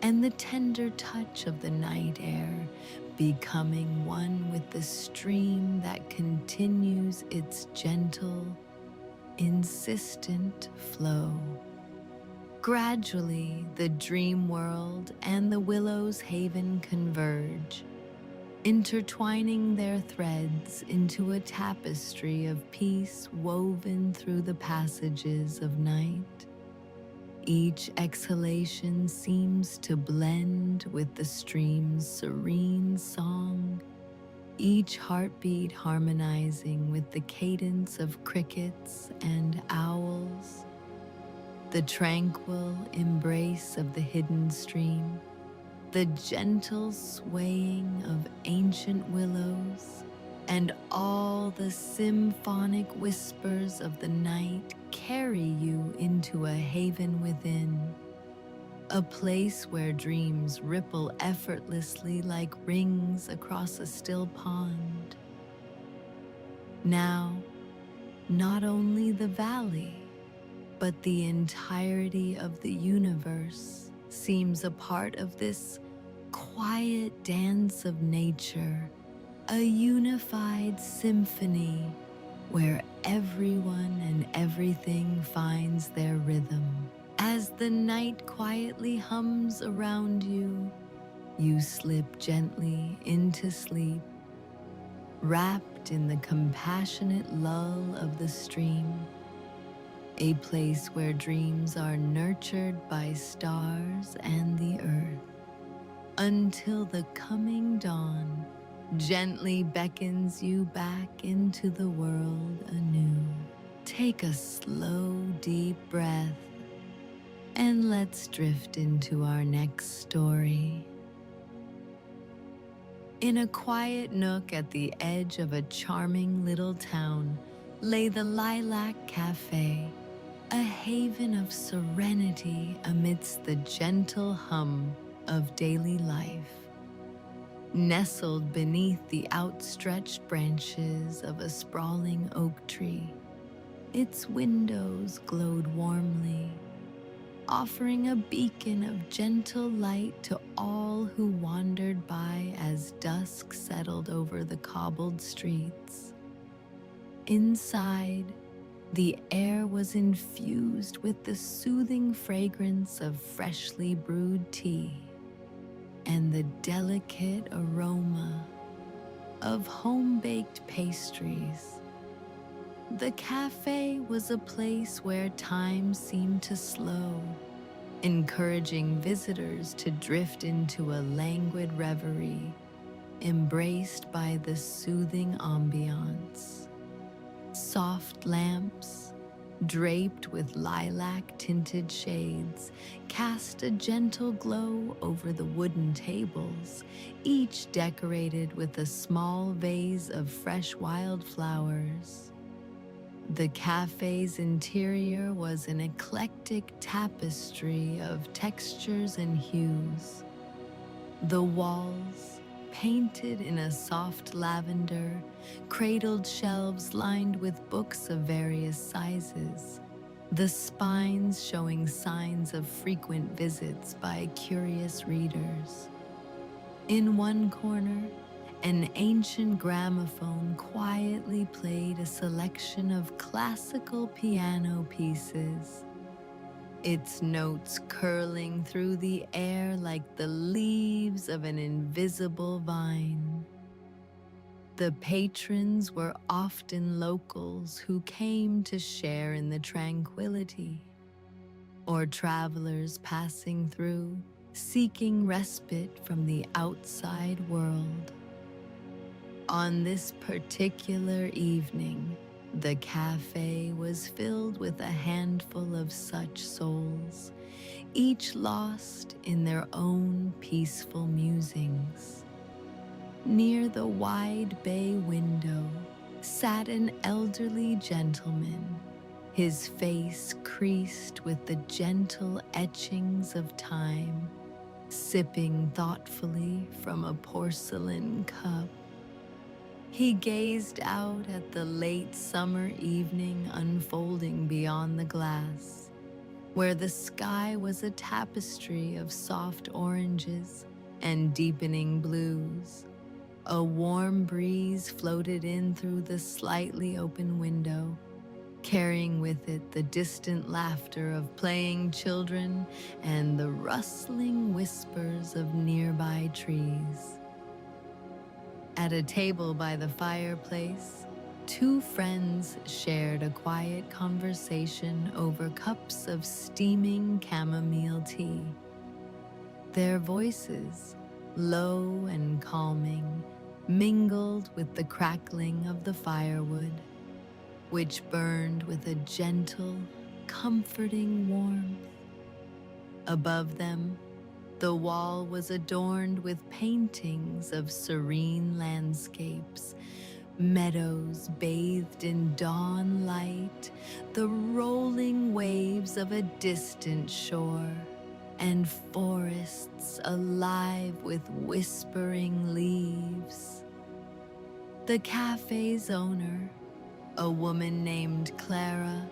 and the tender touch of the night air, becoming one with the stream that continues its gentle, insistent flow. Gradually, the dream world and the willow's haven converge, intertwining their threads into a tapestry of peace woven through the passages of night. Each exhalation seems to blend with the stream's serene song, each heartbeat harmonizing with the cadence of crickets and owls. The tranquil embrace of the hidden stream, the gentle swaying of ancient willows, and all the symphonic whispers of the night carry you into a haven within, a place where dreams ripple effortlessly like rings across a still pond. Now, not only the valley, but the entirety of the universe seems a part of this quiet dance of nature, a unified symphony where everyone and everything finds their rhythm. As the night quietly hums around you, you slip gently into sleep, wrapped in the compassionate lull of the stream, a place where dreams are nurtured by stars and the earth, until the coming dawn gently beckons you back into the world anew. Take a slow, deep breath, and let's drift into our next story. In a quiet nook at the edge of a charming little town lay the Lilac Café, a haven of serenity amidst the gentle hum of daily life. Nestled beneath the outstretched branches of a sprawling oak tree, its windows glowed warmly, offering a beacon of gentle light to all who wandered by as dusk settled over the cobbled streets. Inside, the air was infused with the soothing fragrance of freshly brewed tea and the delicate aroma of home-baked pastries. The cafe was a place where time seemed to slow, encouraging visitors to drift into a languid reverie, embraced by the soothing ambiance. Soft lamps, draped with lilac-tinted shades, cast a gentle glow over the wooden tables, each decorated with a small vase of fresh wildflowers. The cafe's interior was an eclectic tapestry of textures and hues. The walls, painted in a soft lavender, cradled shelves lined with books of various sizes, the spines showing signs of frequent visits by curious readers. In one corner, an ancient gramophone quietly played a selection of classical piano pieces, its notes curling through the air like the leaves of an invisible vine. The patrons were often locals who came to share in the tranquility, or travelers passing through, seeking respite from the outside world. On this particular evening, the cafe was filled with a handful of such souls, each lost in their own peaceful musings. Near the wide bay window sat an elderly gentleman, his face creased with the gentle etchings of time, sipping thoughtfully from a porcelain cup. He gazed out at the late summer evening unfolding beyond the glass, where the sky was a tapestry of soft oranges and deepening blues. A warm breeze floated in through the slightly open window, carrying with it the distant laughter of playing children and the rustling whispers of nearby trees. At a table by the fireplace, two friends shared a quiet conversation over cups of steaming chamomile tea. Their voices, low and calming, mingled with the crackling of the firewood, which burned with a gentle, comforting warmth. Above them, the wall was adorned with paintings of serene landscapes, meadows bathed in dawn light, the rolling waves of a distant shore, and forests alive with whispering leaves. The cafe's owner, a woman named Clara,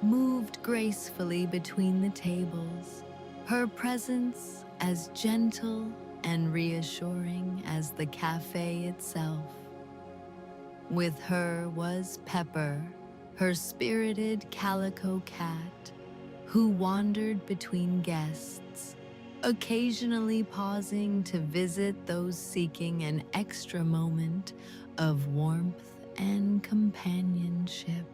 moved gracefully between the tables, her presence as gentle and reassuring as the cafe itself. With her was Pepper, her spirited calico cat, who wandered between guests, occasionally pausing to visit those seeking an extra moment of warmth and companionship.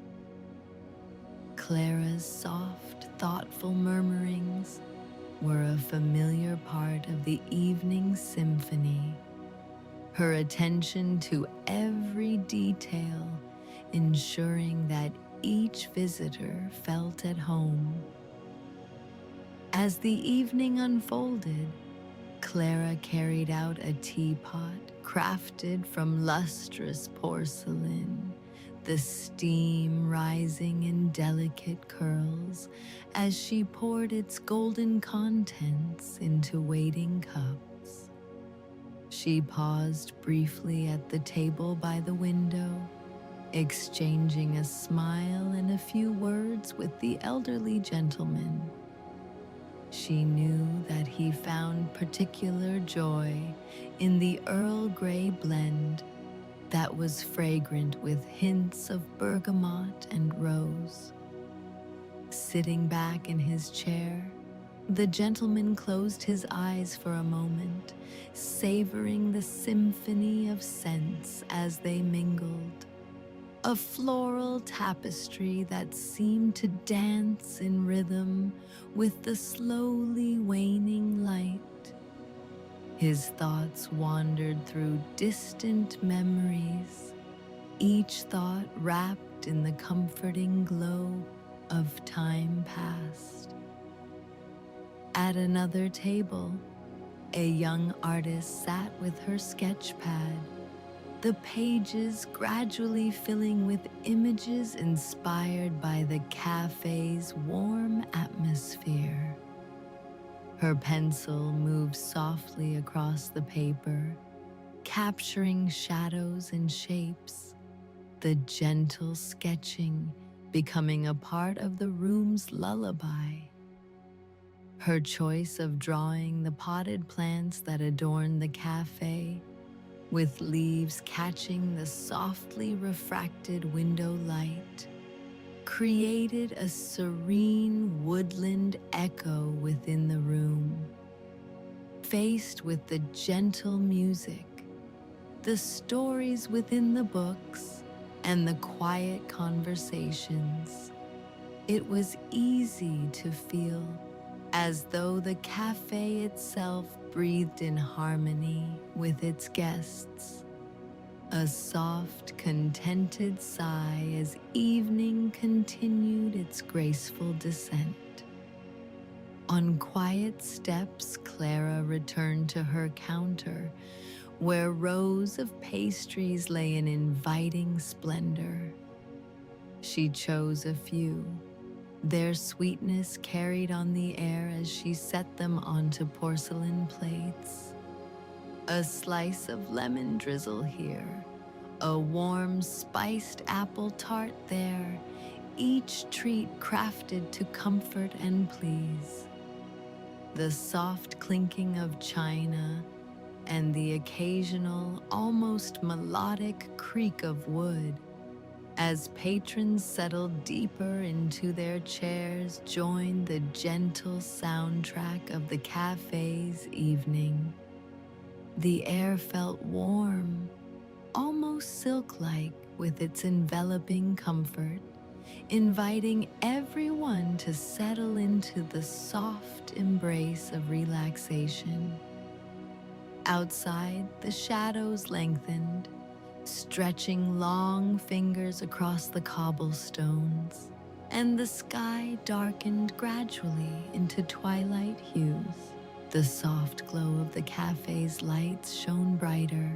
Clara's soft, thoughtful murmurings were a familiar part of the evening symphony, her attention to every detail, ensuring that each visitor felt at home. As the evening unfolded, Clara carried out a teapot crafted from lustrous porcelain, the steam rising in delicate curls as she poured its golden contents into waiting cups. She paused briefly at the table by the window, exchanging a smile and a few words with the elderly gentleman. She knew that he found particular joy in the Earl Grey blend that was fragrant with hints of bergamot and rose. Sitting back in his chair, the gentleman closed his eyes for a moment, savoring the symphony of scents as they mingled. A floral tapestry that seemed to dance in rhythm with the slowly waning light. His thoughts wandered through distant memories, each thought wrapped in the comforting glow of time past. At another table, a young artist sat with her sketch pad, the pages gradually filling with images inspired by the cafe's warm atmosphere. Her pencil moved softly across the paper, capturing shadows and shapes, the gentle sketching becoming a part of the room's lullaby. Her choice of drawing the potted plants that adorn the cafe, with leaves catching the softly refracted window light, created a serene woodland echo within the room. Faced with the gentle music, the stories within the books, and the quiet conversations, it was easy to feel as though the cafe itself breathed in harmony with its guests. A soft, contented sigh as evening continued its graceful descent. On quiet steps, Clara returned to her counter, where rows of pastries lay in inviting splendor. She chose a few, their sweetness carried on the air as she set them onto porcelain plates. A slice of lemon drizzle here, a warm spiced apple tart there, each treat crafted to comfort and please. The soft clinking of china and the occasional, almost melodic creak of wood as patrons settled deeper into their chairs joined the gentle soundtrack of the cafe's evening. The air felt warm, almost silk-like with its enveloping comfort, inviting everyone to settle into the soft embrace of relaxation. Outside, the shadows lengthened, stretching long fingers across the cobblestones, and the sky darkened gradually into twilight hues. The soft glow of the cafe's lights shone brighter,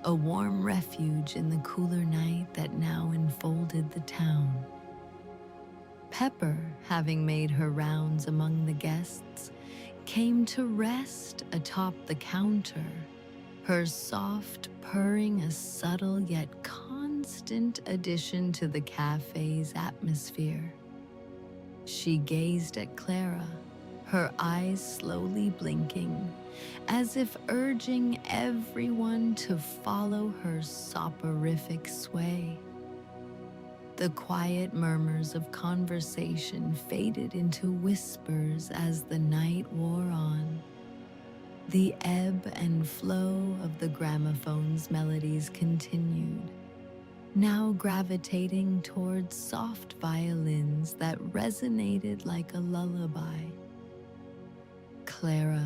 a warm refuge in the cooler night that now enfolded the town. Pepper, having made her rounds among the guests, came to rest atop the counter, her soft purring a subtle yet constant addition to the cafe's atmosphere. She gazed at Clara, her eyes slowly blinking, as if urging everyone to follow her soporific sway. The quiet murmurs of conversation faded into whispers as the night wore on. The ebb and flow of the gramophone's melodies continued, now gravitating towards soft violins that resonated like a lullaby. Clara,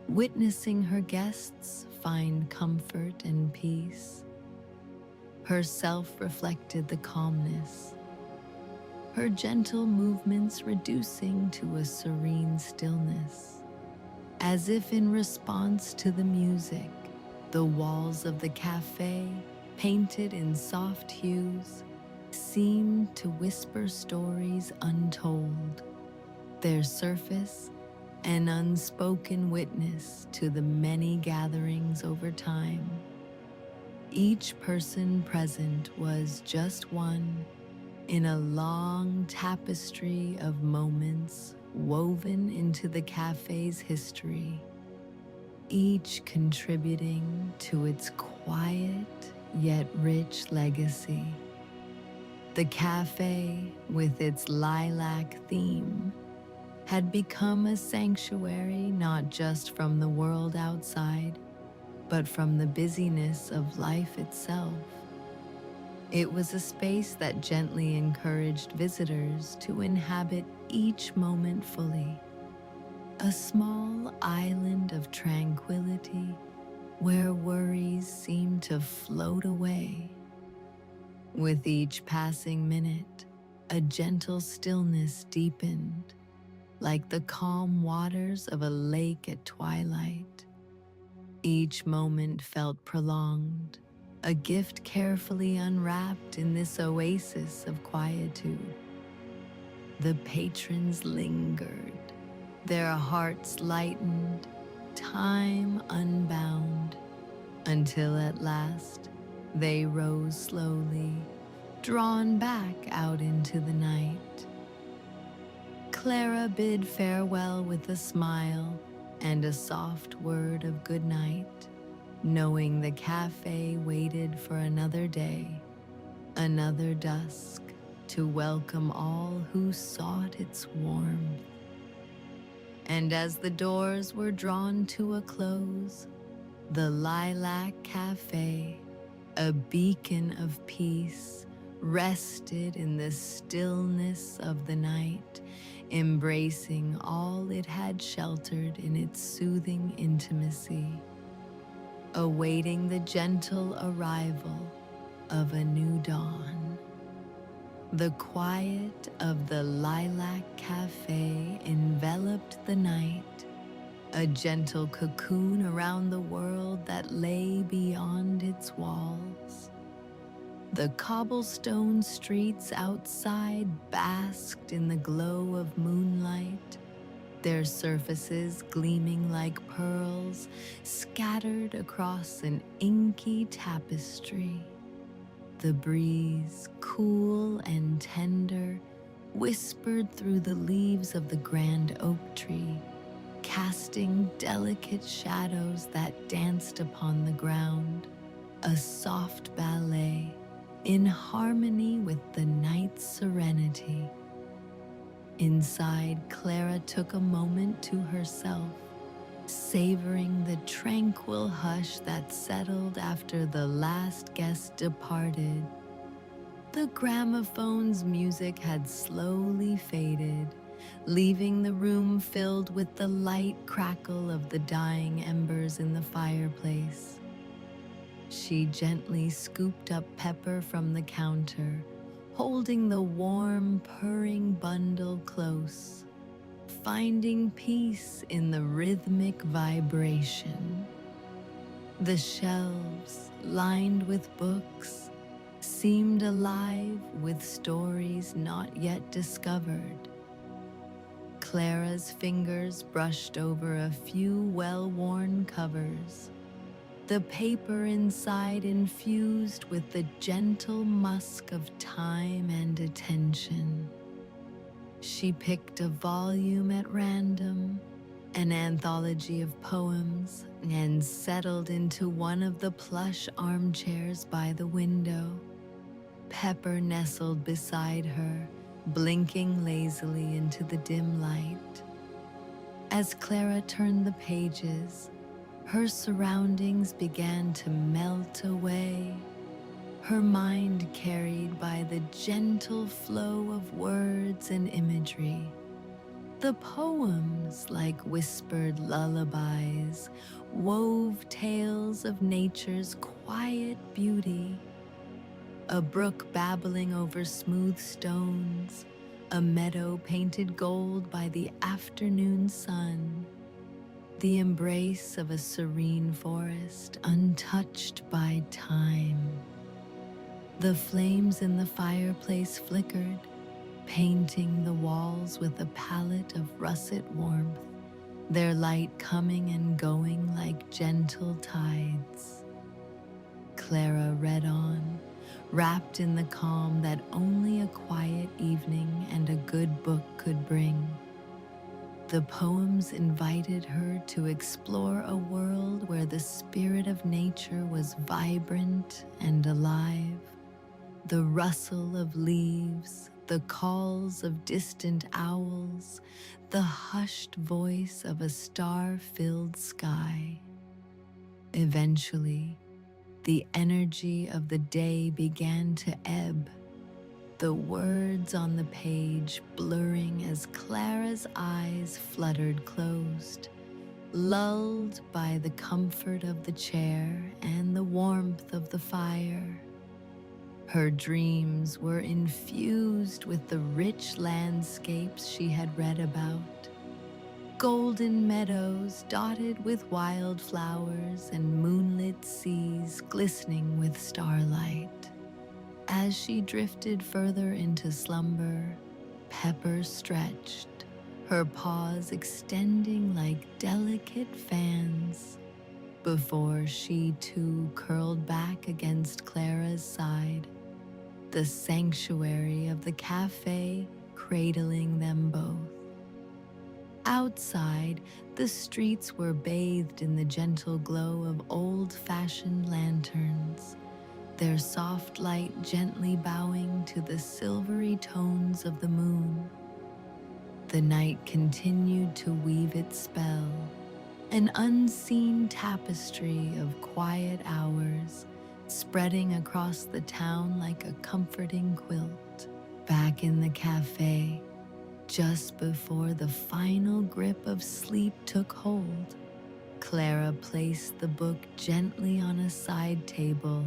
witnessing her guests find comfort and peace, herself reflected the calmness, her gentle movements reducing to a serene stillness. As if in response to the music, the walls of the cafe, painted in soft hues, seemed to whisper stories untold, their surface an unspoken witness to the many gatherings over time. Each person present was just one in a long tapestry of moments woven into the cafe's history, each contributing to its quiet yet rich legacy. The cafe, with its lilac theme, had become a sanctuary not just from the world outside, but from the busyness of life itself. It was a space that gently encouraged visitors to inhabit each moment fully, a small island of tranquility where worries seemed to float away. With each passing minute, a gentle stillness deepened, like the calm waters of a lake at twilight. Each moment felt prolonged, a gift carefully unwrapped in this oasis of quietude. The patrons lingered, their hearts lightened, time unbound, until at last they rose slowly, drawn back out into the night. Clara bid farewell with a smile and a soft word of good night, knowing the cafe waited for another day, another dusk, to welcome all who sought its warmth. And as the doors were drawn to a close, the Lilac Café, a beacon of peace, rested in the stillness of the night, embracing all it had sheltered in its soothing intimacy, awaiting the gentle arrival of a new dawn. The quiet of the Lilac Café enveloped the night, a gentle cocoon around the world that lay beyond its walls. The cobblestone streets outside basked in the glow of moonlight, their surfaces gleaming like pearls scattered across an inky tapestry. The breeze, cool and tender, whispered through the leaves of the grand oak tree, casting delicate shadows that danced upon the ground, a soft ballet in harmony with the night's serenity. Inside, Clara took a moment to herself, savoring the tranquil hush that settled after the last guest departed. The gramophone's music had slowly faded, leaving the room filled with the light crackle of the dying embers in the fireplace. She gently scooped up Pepper from the counter, holding the warm, purring bundle close, finding peace in the rhythmic vibration. The shelves, lined with books, seemed alive with stories not yet discovered. Clara's fingers brushed over a few well-worn covers, the paper inside infused with the gentle musk of time and attention. She picked a volume at random, an anthology of poems, and settled into one of the plush armchairs by the window. Pepper nestled beside her, blinking lazily into the dim light. As Clara turned the pages, her surroundings began to melt away, her mind carried by the gentle flow of words and imagery. The poems, like whispered lullabies, wove tales of nature's quiet beauty. A brook babbling over smooth stones, a meadow painted gold by the afternoon sun, the embrace of a serene forest untouched by time. The flames in the fireplace flickered, painting the walls with a palette of russet warmth, their light coming and going like gentle tides. Clara read on, wrapped in the calm that only a quiet evening and a good book could bring. The poems invited her to explore a world where the spirit of nature was vibrant and alive. The rustle of leaves, the calls of distant owls, the hushed voice of a star-filled sky. Eventually, the energy of the day began to ebb, the words on the page blurring as Clara's eyes fluttered closed, lulled by the comfort of the chair and the warmth of the fire. Her dreams were infused with the rich landscapes she had read about, golden meadows dotted with wildflowers and moonlit seas glistening with starlight. As she drifted further into slumber, Pepper stretched, her paws extending like delicate fans, before she too curled back against Clara's side, the sanctuary of the cafe cradling them both. Outside, the streets were bathed in the gentle glow of old-fashioned lanterns, their soft light gently bowing to the silvery tones of the moon. The night continued to weave its spell, an unseen tapestry of quiet hours, spreading across the town like a comforting quilt. Back in the cafe, just before the final grip of sleep took hold, Clara placed the book gently on a side table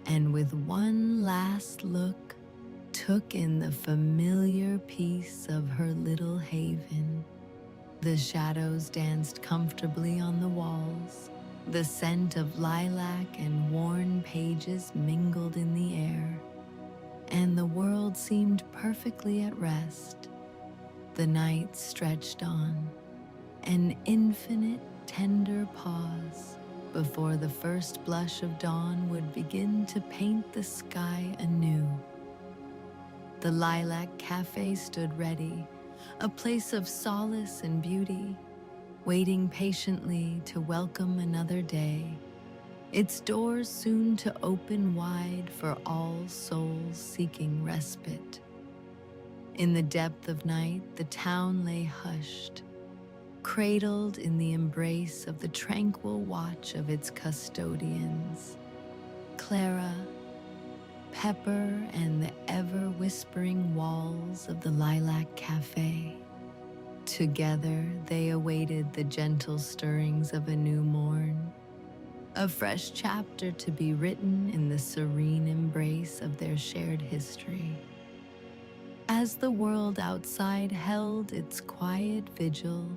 and with one last look, took in the familiar peace of her little haven. The shadows danced comfortably on the walls, the scent of lilac and worn pages mingled in the air, and the world seemed perfectly at rest. The night stretched on, an infinite, tender pause before the first blush of dawn would begin to paint the sky anew. The Lilac Café stood ready, a place of solace and beauty, waiting patiently to welcome another day, its doors soon to open wide for all souls seeking respite. In the depth of night, the town lay hushed, cradled in the embrace of the tranquil watch of its custodians, Clara, Pepper, and the ever-whispering walls of the Lilac Café. Together, they awaited the gentle stirrings of a new morn, a fresh chapter to be written in the serene embrace of their shared history. As the world outside held its quiet vigil,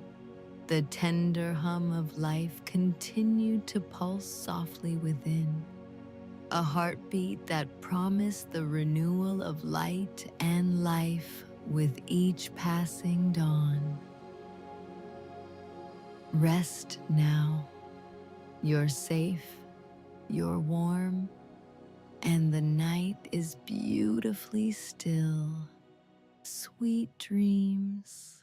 the tender hum of life continued to pulse softly within, a heartbeat that promised the renewal of light and life with each passing dawn. Rest now. You're safe, you're warm, and the night is beautifully still. Sweet dreams.